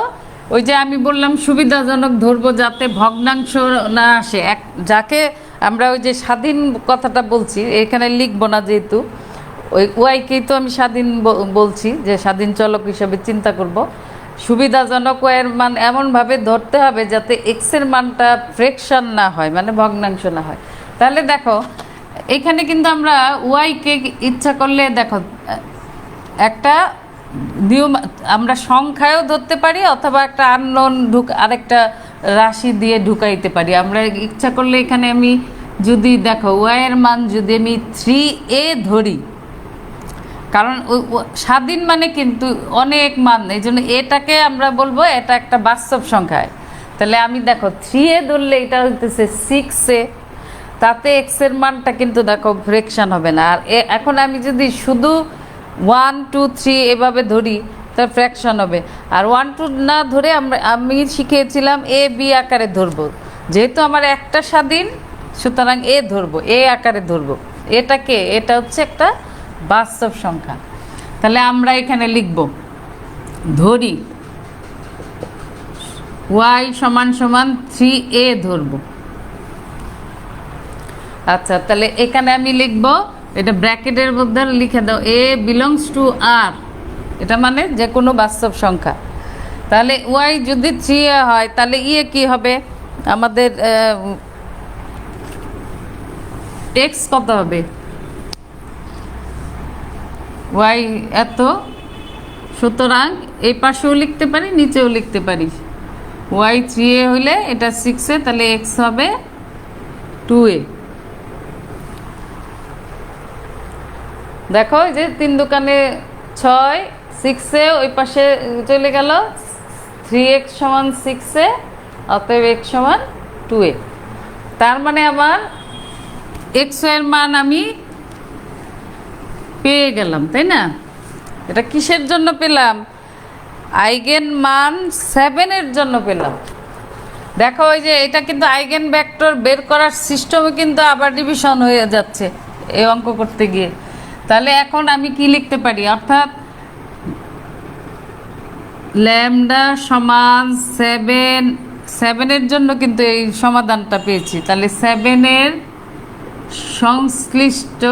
ওই যে আমি বললাম সুবিধাজনক ধরবো যাতে ভগ্নাংশ না আসে, যাকে আমরা ওই যে স্বাধীন কথাটা বলছি এখানে লিখবো না, যেহেতু ওই ওয়াইকেই তো আমি স্বাধীন বলছি যে স্বাধীন চলক হিসাবে চিন্তা করব। সুবিধাজনক ওয়াইয়ের মান এমনভাবে ধরতে হবে যাতে এক্সের মানটা ফ্র্যাকশন না হয়, মানে ভগ্নাংশ না হয়। তাহলে দেখো এখানে কিন্তু আমরা ওয়াইকে ইচ্ছা করলে দেখো একটা নিয়ম আমরা সংখ্যায়ও ধরতে পারি, অথবা একটা আননোন আরেকটা রাশি দিয়ে ঢুকাইতে পারি। আমরা ইচ্ছা করলে এখানে আমি যদি দেখো ওয়াইয়ের মান যদি আমি 3a ধরি, কারণ স্বাধীন মানে কিন্তু অনেক মান, এই জন্য এটাকে আমরা বলবো এটা একটা বাস্তব সংখ্যায়। তাহলে আমি দেখো 3a ধরলে এটা হইতেছে 6a, তাতে এক্সের মানটা কিন্তু দেখো ফ্র্যাকশন হবে না। আর এখন আমি যদি শুধু 1 2 3 এভাবে ধরি তার ফ্র্যাকশন হবে। আর 1 2 না ধরে আমি শিখিয়েছিলাম এ বি আকারে ধরবো, যেহেতু আমার একটা স্বাধীন সুতরাং এ ধরবো, এ আকারে ধরবো। এটা হচ্ছে একটা বাস্তব সংখ্যা। তাহলে আমরা এখানে লিখব ধরি y = 3a ধরব। আচ্ছা, তাহলে এখানে আমি লিখব, এটা ব্র্যাকেটের মধ্যে লিখে দাও, a belongs to r, এটা মানে যে কোনো বাস্তব সংখ্যা। তাহলে y যদি 3a হয় তাহলে ইয়ে কি হবে, আমাদের x কত হবে, y এত, সুতরাং এই পাশেও লিখতে পারি নিচেও লিখতে পারি। y 3a হলে এটা 6a, তাহলে x হবে 2a। দেখো যে 3 দোকানে 6, 6a ওই পাশে চলে গেল, 3x = 6a, অতএব x = 2a। তার মানে আমার x এর মান আমি পেয়ে গেলাম, তাই না? এটা কিসের জন্য পেলাম, আইগেন মান 7 এর জন্য পেলাম। দেখো ওই যে এটা কিন্তু আইগেন ভেক্টর বের করার সিস্টেমে কিন্তু আবার ডিভিশন হয়ে যাচ্ছে এই অঙ্ক করতে গিয়ে। তাহলে এখন আমি কি লিখতে পারি, অর্থাৎ ল্যামডা সমান 7 এর জন্য কিন্তু এই সমাধানটা পেয়েছি। তাহলে 7 এর সংশ্লিষ্ট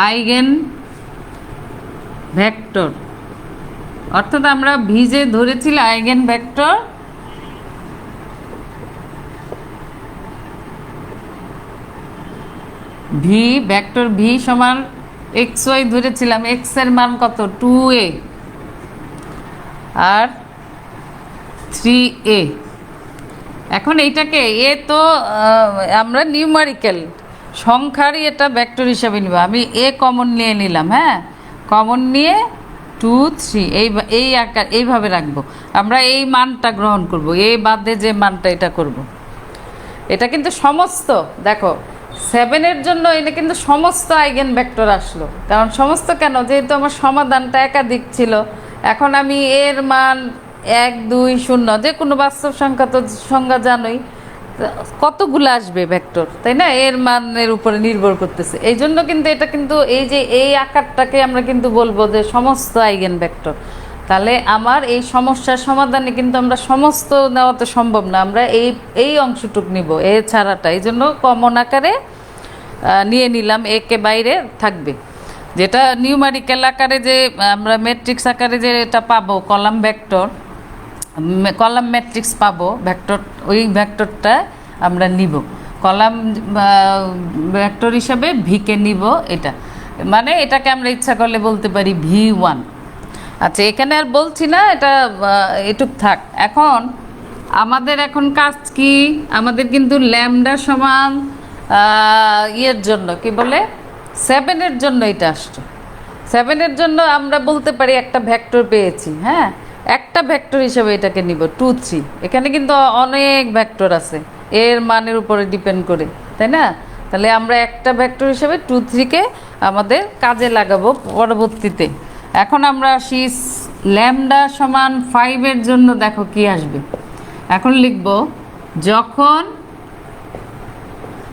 আইগেন ভেক্টর, অর্থাৎ আমরা ভিজে ধরেছিলাম eigen vector V vector V সমান এক্স ওয়াই ধরেছিলাম, এক্স এর মান কত 2a আর 3a। এখন এইটাকে এ তো আমরা নিউমারিক্যাল সংখ্যারই এটা ভেক্টর হিসাবে নিব। আমি এ কমন নিয়ে নিলাম, হ্যাঁ কমন নিয়ে 2 3 এই আকার এইভাবে রাখবো। আমরা এই মানটা গ্রহণ করব, এ বাদে যে মানটা এটা করব। এটা কিন্তু সমস্ত দেখো 7-এর জন্য এটা কিন্তু সমস্ত আইগেন ভেক্টর আসলো। কারণ সমস্ত কেন, যেহেতু আমার সমাধানটা একাধিক ছিল। এখন আমি এর মান 1 2 0 যে কোনো বাস্তব সংখ্যা তো সংখ্যা জানোই কতগুলো আসবে ভেক্টর, তাই না? এর মানের উপরে নির্ভর করতেছে। এই জন্য কিন্তু এটা কিন্তু এই যে এই আকারটাকে আমরা কিন্তু বলবো যে সমস্ত আইগেন ভেক্টর। তাহলে আমার এই সমস্যার সমাধানে কিন্তু আমরা সমস্ত নেওয়া তো সম্ভব না, আমরা এই অংশটুক নিব, এ ছাড়াটা। এই জন্য কমন আকারে নিয়ে নিলাম, একে বাইরে থাকবে। যেটা নিউমারিক্যাল আকারে যে আমরা ম্যাট্রিক্স আকারে যে এটা পাবো কলাম ভেক্টর, কলাম ম্যাট্রিক্স পাবো ভেক্টর, ওই ভেক্টরটা আমরা নিব কলাম ভেক্টর হিসাবে ভিকে নিব। এটা মানে এটাকে আমরা ইচ্ছা করলে বলতে পারি v1। আচ্ছা এখানে আর বলছি না, এটা এটুক থাক। এখন আমাদের এখন কাজ কি, আমাদের কিন্তু ল্যামডা সমান ইয়ের জন্য কি বলে 7-এর জন্য এটা আসছে। 7-এর জন্য আমরা বলতে পারি একটা ভেক্টর পেয়েছি, হ্যাঁ একটা ভেক্টর হিসেবে এটাকে নিব 2 3। এখানে কিন্তু অনেক ভেক্টর আছে এর মানের উপরে ডিপেন্ড করে, তাই না? তাহলে আমরা একটা ভেক্টর হিসেবে 2 3-কে আমাদের কাজে লাগাবো পরবর্তীতে। এখন আমরা আসি ল্যামডা সমান 5-এর জন্য, দেখো কি আসবে। এখন লিখব যখন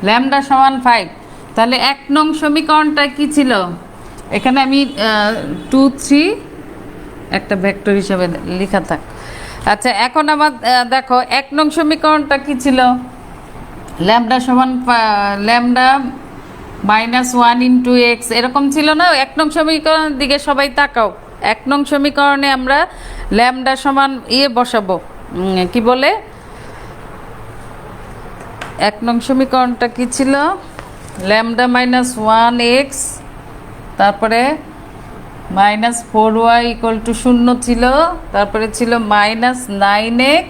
ল্যামডা সমান 5, তাহলে 1 নং সমীকরণটা কি ছিল? এখানে আমি 2 3 একটা ভেক্টর হিসাবে লেখা থাক। আচ্ছা এখন আমার দেখো 1 নং সমীকরণটা কি ছিল? ল্যামডা সমান ল্যামডা -1 ইন্টু এক্স এরকম ছিল না? 1 নং সমীকরণের দিকে সবাই তাকাও। 1 নং সমীকরণে আমরা ল্যামডা সমান বসাবো, কি বলে 1 নং সমীকরণটা কি ছিল? ল্যামডা -1 এক্স, তারপরে -4y = 0 ছিল, তারপরে ছিল -9x,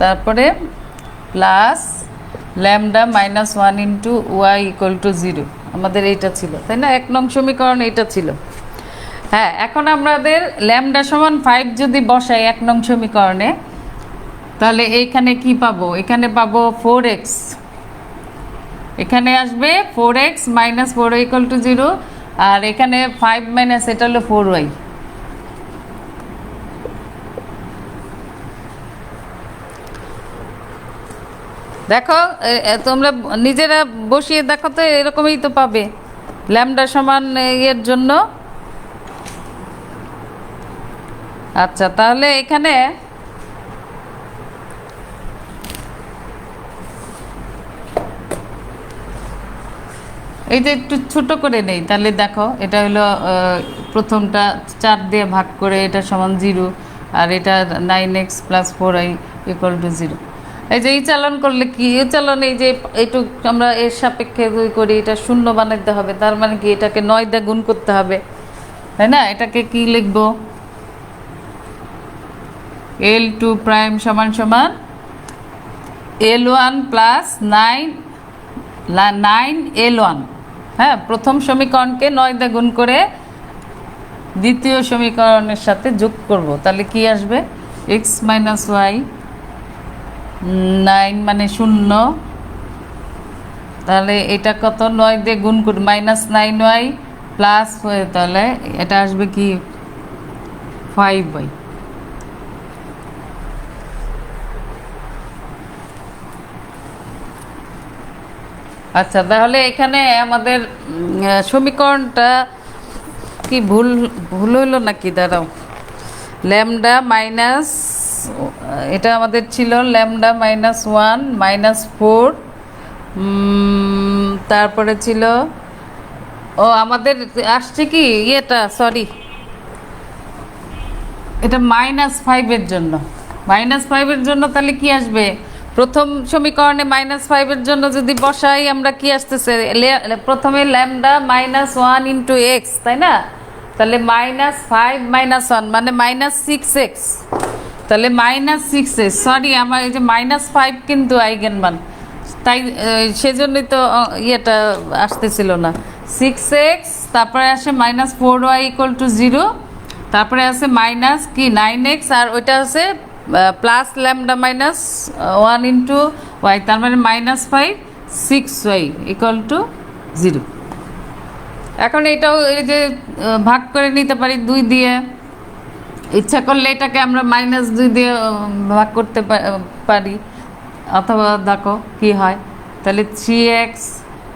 তারপরে প্লাস ল্যামডা -1 ইন্টু y = 0। আমাদের এইটা ছিল, তাই না? 1 নং সমীকরণ এইটা ছিল। হ্যাঁ এখন আমাদের ল্যামডা সমান 5 যদি বসাই 1 নং সমীকরণে, তাহলে এইখানে কি পাবো? এখানে পাবো 4x, এখানে আসবে 4x -4y = 0, আর এখানে 5 মাইনাস এটা হলো 4y। দেখো তোমরা নিজেরা বসিয়ে দেখো তো, এরকমই তো পাবে ল্যামডা সমান এর জন্য। আচ্ছা তাহলে এখানে এই যে একটু ছোট করে নেই, তাহলে দেখো এটা হলো প্রথমটা 4 দিয়ে ভাগ করে, এটা সমান 0, আর এটা 9x + 4y = 0। এই যে এই চালন করলে কি, এই চালন এই যে এইটুক আমরা এর সাপেক্ষে করি, এটা 0 বানাতে হবে। তার মানে কি এটাকে 9 দিয়ে গুণ করতে হবে, তাই না? এটাকে কি লিখবো? L2 প্রাইম সমান সমান L1 + 9L1। হ্যাঁ প্রথম সমীকরণকে 9 দিয়ে গুণ করে দ্বিতীয় সমীকরণের সাথে যোগ করব, তাহলে কি আসবে? x - y, 9 মানে 0, তাহলে এটা কত? 9 দিয়ে গুণ করি -9y প্লাস, তাহলে এটা আসবে কি 5y। আচ্ছা তাহলে এখানে আমাদের সমীকরণটা কি ভুল হইলো নাকি? দাঁড়াও, ল্যামডা মাইনাস, এটা আমাদের ছিল ল্যামডা -1 -4, তারপরে ছিল ও আমাদের আসছে কি এটা, সরি এটা -5-এর জন্য। -5-এর জন্য তাহলে কি আসবে? প্রথম সমীকরণে -5 এর জন্য যদি বসাই আমরা কি আসতেছে, প্রথমে ল্যামডা -1 ইন্টু এক্স, তাই না? তাহলে -5 -1 মানে -6x, তাহলে -6x, সরি আমার এই যে -5 কিন্তু আইগেন মান, তাই সেজন্যই তো ইয়েটা আসতেছিল না। 6x, তারপরে আসে -4y = 0, তারপরে আছে মাইনাস কি 9x, আর ওইটা আছে প্লাস ল্যামডা -1 ইন্টু ওয়াই, তার মানে -5 6y = 0। এখন এটাও এই যে ভাগ করে নিতে পারি 2 দিয়ে, ইচ্ছা করলে এটাকে আমরা -2 দিয়ে ভাগ করতে পারি, অথবা দেখো কি হয়, তাহলে 3x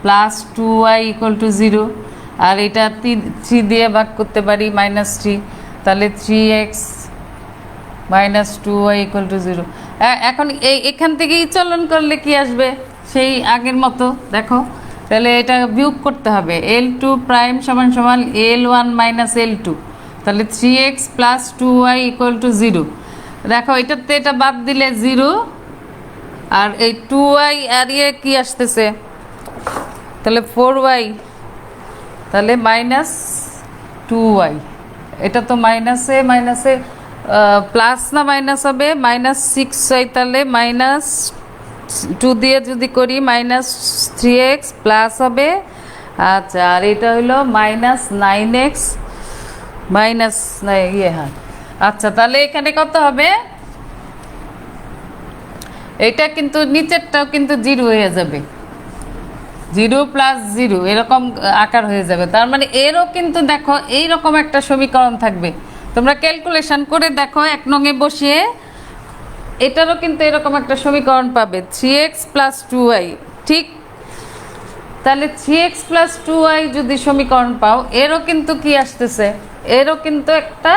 + 2y = 0, আর এটা 3 দিয়ে ভাগ করতে পারি -3, তাহলে 3x - 2y = 0। এখন এখান থেকেই চলন করলে কি আসবে, সেই আগের মতো দেখো, তাহলে এটা বিয়োগ করতে হবে, L2 প্রাইম = L1 - L2, তাহলে 3x + 2y = 0। দেখো এটাতে এটা বাদ দিলে 0, আর এই 2y আর ইয়ে কি আসতেছে, তাহলে 4y, তাহলে -2y, এটা তো মাইনাসে মাইনাসে প্লাস না মাইনাস হবে, -6y, তাহলে -2 দিয়ে যদি করি -3x প্লাস হবে, আচ্ছা, আর এটা হইলো -9x ইয়ে, হ্যাঁ, আচ্ছা, তাহলে এখানে কত হবে, এটা কিন্তু নিচেরটাও কিন্তু 0 হয়ে যাবে, 0 + 0 এরকম আকার হয়ে যাবে, তার মানে এরও কিন্তু দেখো এইরকম একটা সমীকরণ থাকবে। তোমরা ক্যালকুলেশন করে দেখো 1 নঙে বসিয়ে, এটারও কিন্তু এরকম একটা সমীকরণ পাবে, 3x + 2y, ঠিক? তাহলে 3x + 2y যদি সমীকরণ পাও, এরও কিন্তু কি আসতেছে, এরও কিন্তু একটা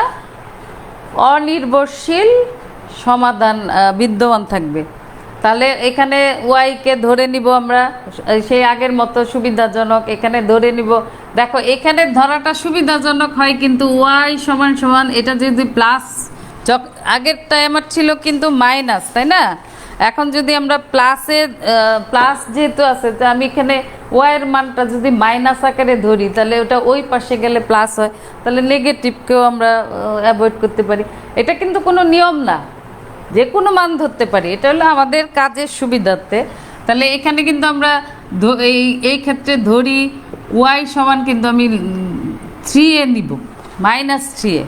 অনির্ভরশীল সমাধান বিদ্যমান থাকবে। তাহলে এখানে ওয়াইকে ধরে নিব আমরা, সেই আগের মতো সুবিধাজনক এখানে ধরে নিব। দেখো এখানে ধরাটা সুবিধাজনক হয়, কিন্তু ওয়াই = এটা যদি প্লাস, আগেরটাই আমার ছিল কিন্তু মাইনাস, তাই না? এখন যদি আমরা প্লাস যেহেতু আছে, তো আমি এখানে ওয়াইয়ের মানটা যদি মাইনাস আকারে ধরি, তাহলে ওটা ওই পাশে গেলে প্লাস হয়, তাহলে নেগেটিভকেও আমরা অ্যাভয়েড করতে পারি। এটা কিন্তু কোনো নিয়ম না, যে কোনো মান ধরতে পারি, এটা হলো আমাদের কাজের সুবিধার্থে। তাহলে এখানে কিন্তু আমরা এই ক্ষেত্রে ধরি ওয়াই সমান কিন্তু আমি 3a নিব, -3a,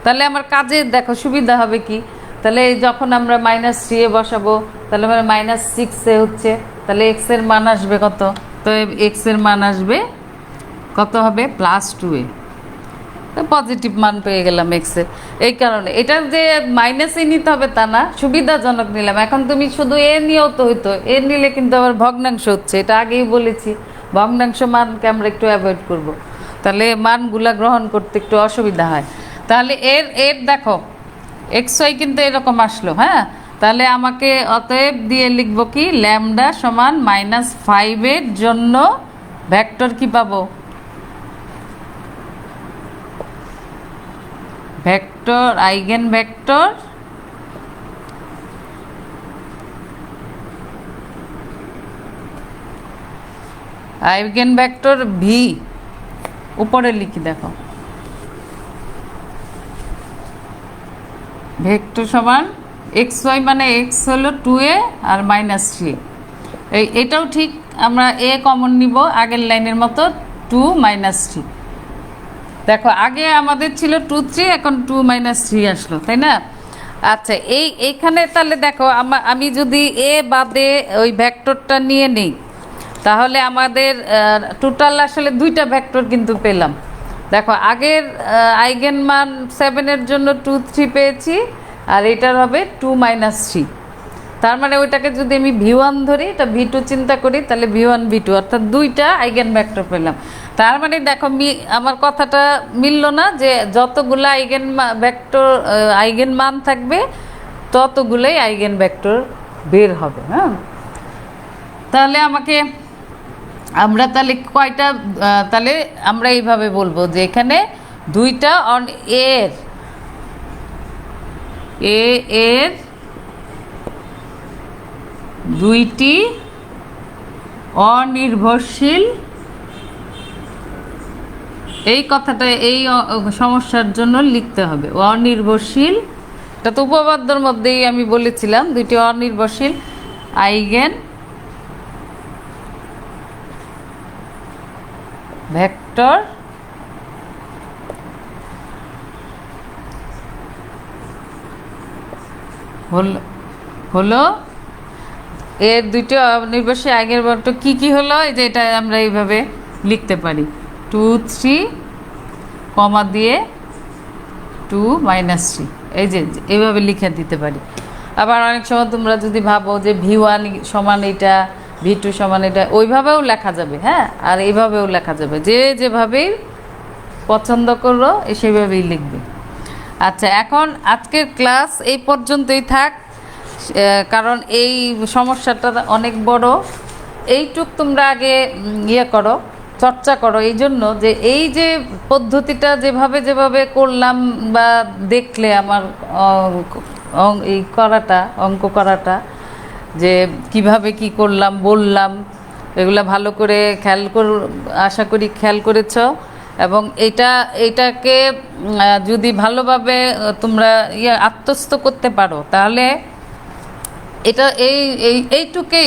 তাহলে আমার কাজে দেখো সুবিধা হবে কি, তাহলে যখন আমরা -3a বসাবো, তাহলে আমার -6a হচ্ছে, তাহলে x এর মান আসবে কত, তো x এর মান আসবে কত হবে, +2a, পজিটিভ মান পেয়ে গেলাম এক্স এর। এই কারণে এটা যে মাইনাসে নিতে হবে তা না, সুবিধাজনক নিলাম। এখন তুমি শুধু এ নিয়েও তো হইতো, এ নিলে কিন্তু আবার ভগ্নাংশ হচ্ছে, এটা আগেই বলেছি, ভগ্নাংশ মানকে আমরা একটু অ্যাভয়েড করব, তাহলে মানগুলা গ্রহণ করতে একটু অসুবিধা হয়। তাহলে এর দেখো xy কিন্তু এরকম আসলো, হ্যাঁ, তাহলে আমাকে অতএব দিয়ে লিখবো কি, ল্যামডা সমান -5 এর জন্য ভেক্টর কি পাবো, ভেক্টর আইগেন ভেক্টর ভি, উপরে লিখি দেখো, ভেক্টর সমান xy মানে x হলো 2a আর -3a, এটাও ঠিক, আমরা a কমন নিব আগের লাইনের মতো, 2 - 3, দেখো আগে আমাদের ছিল 2 3, এখন 2 - 3 আসলো, তাই না? আচ্ছা, এইখানে তাহলে দেখো আমি যদি এ বাদে ওই ভেক্টরটা নিয়ে নেই, তাহলে আমাদের টোটাল আসলে 2টা ভেক্টর কিন্তু পেলাম। দেখো আগের আইগেন মান 7 এর জন্য 2 3 পেয়েছি, আর এটার হবে 2 - 3, তার মানে ওইটাকে যদি আমি V1 ধরি, এটা V2 চিন্তা করি, তাহলে V1 V2, অর্থাৎ 2টা আইগেন ভেক্টর পেলাম। তার মানে দেখো আমার কথাটা মিলল না, যে যতগুলো আইগেন মান থাকবে ততগুলোই আইগেন ভেক্টর বের হবে। হ্যাঁ, তাহলে আমরা তাহলে কয়টা, তাহলে আমরা এইভাবে বলবো যে এখানে 2টা এর দুইটি অনির্ভরশীল, এই কথাটা এই সমস্যার জন্য লিখতে হবে। অনির্ভরশীল, এটা তো উপপাদ্যের মধ্যেই আমি বলেছিলাম, দুইটি অনির্ভরশীল আইগেন ভেক্টর হলো এর দুইটি অনির্ভরশীল আইগেন ভেক্টর কি কি হলো, এই যে এটা আমরা এইভাবে লিখতে পারি 2 3 কমা দিয়ে 2 -3, এই যে এইভাবে লিখে দিতে পারি। আবার অনেক সময় তোমরা যদি ভাবো যে V1 সমান এটা, V2 সমান এটা, ওইভাবেও লেখা যাবে। হ্যাঁ, আর এইভাবেও লেখা যাবে, যে যেভাবেই পছন্দ করো সেভাবেই লিখবে। আচ্ছা, এখন আজকের ক্লাস এই পর্যন্তই থাক, কারণ এই সমস্যাটা অনেক বড়। এইটুক তোমরা আগে ইয়ে করো, চর্চা করো, এই জন্য যে এই যে পদ্ধতিটা যেভাবে যেভাবে করলাম বা দেখলে আমার এই করাটা, অঙ্ক করাটা, যে কিভাবে কি করলাম বললাম, এগুলো ভালো করে খেয়াল আশা করি খেয়াল করেছ। এবং এটাকে যদি ভালোভাবে তোমরা আত্মস্থ করতে পারো, তাহলে এটা এইটুকে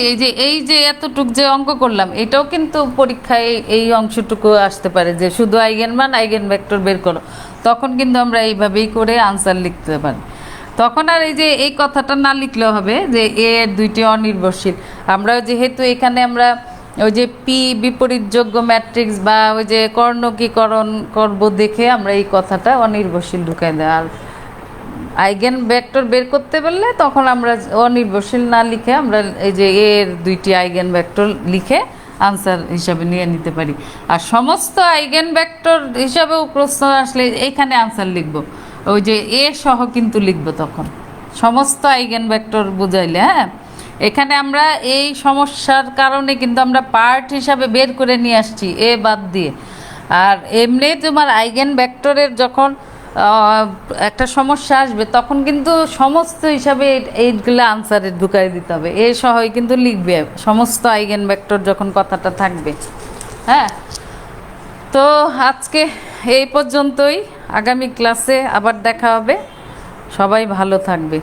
এই যে এতটুক যে অঙ্ক করলাম, এটাও কিন্তু পরীক্ষায় এই অংশটুকু আসতে পারে যে শুধু আইগেন মান আইগেন ভেক্টর বের করো। তখন কিন্তু আমরা এইভাবেই করে আনসার লিখতে পারি। তখন আর এই যে এই কথাটা না লিখলেও হবে যে এর দুইটি অনির্ভরশীল। আমরা যেহেতু এখানে আমরা ওই যে পি বিপরীতযোগ্য ম্যাট্রিক্স বা ওই যে কর্ণকীকরণ করব দেখে আমরা এই কথাটা অনির্ভরশীল ঢুকাই দেয়। আর আইগেন ভেক্টর বের করতে পারলে তখন আমরা অনির্ভরশীল না লিখে আমরা এই যে এর দুইটি আইগেন ভেক্টর লিখে আনসার হিসাবে নিয়ে নিতে পারি। আর সমস্ত আইগেন ভেক্টর হিসাবেও প্রশ্ন আসলে এইখানে আনসার লিখব, ওই যে এ সহ কিন্তু লিখব তখন সমস্ত আইগেন ভেক্টর বুঝাইলে। হ্যাঁ, এখানে আমরা এই সমস্যার কারণে কিন্তু আমরা পার্ট হিসাবে বের করে নিয়ে আসছি এ বাদ দিয়ে। আর এমনি তোমার আইগেন ভেক্টরের যখন একটা সমস্যা আসবে তখন কিন্তু সমস্ত হিসাবে এইগুলো আনসারে ঢুকাই দিতে হবে, এ সহই কিন্তু লিখবে সমস্ত আইগেন ভেক্টর যখন কথাটা থাকবে। হ্যাঁ, তো আজকে এই পর্যন্তই, আগামী ক্লাসে আবার দেখা হবে। সবাই ভালো থাকবে।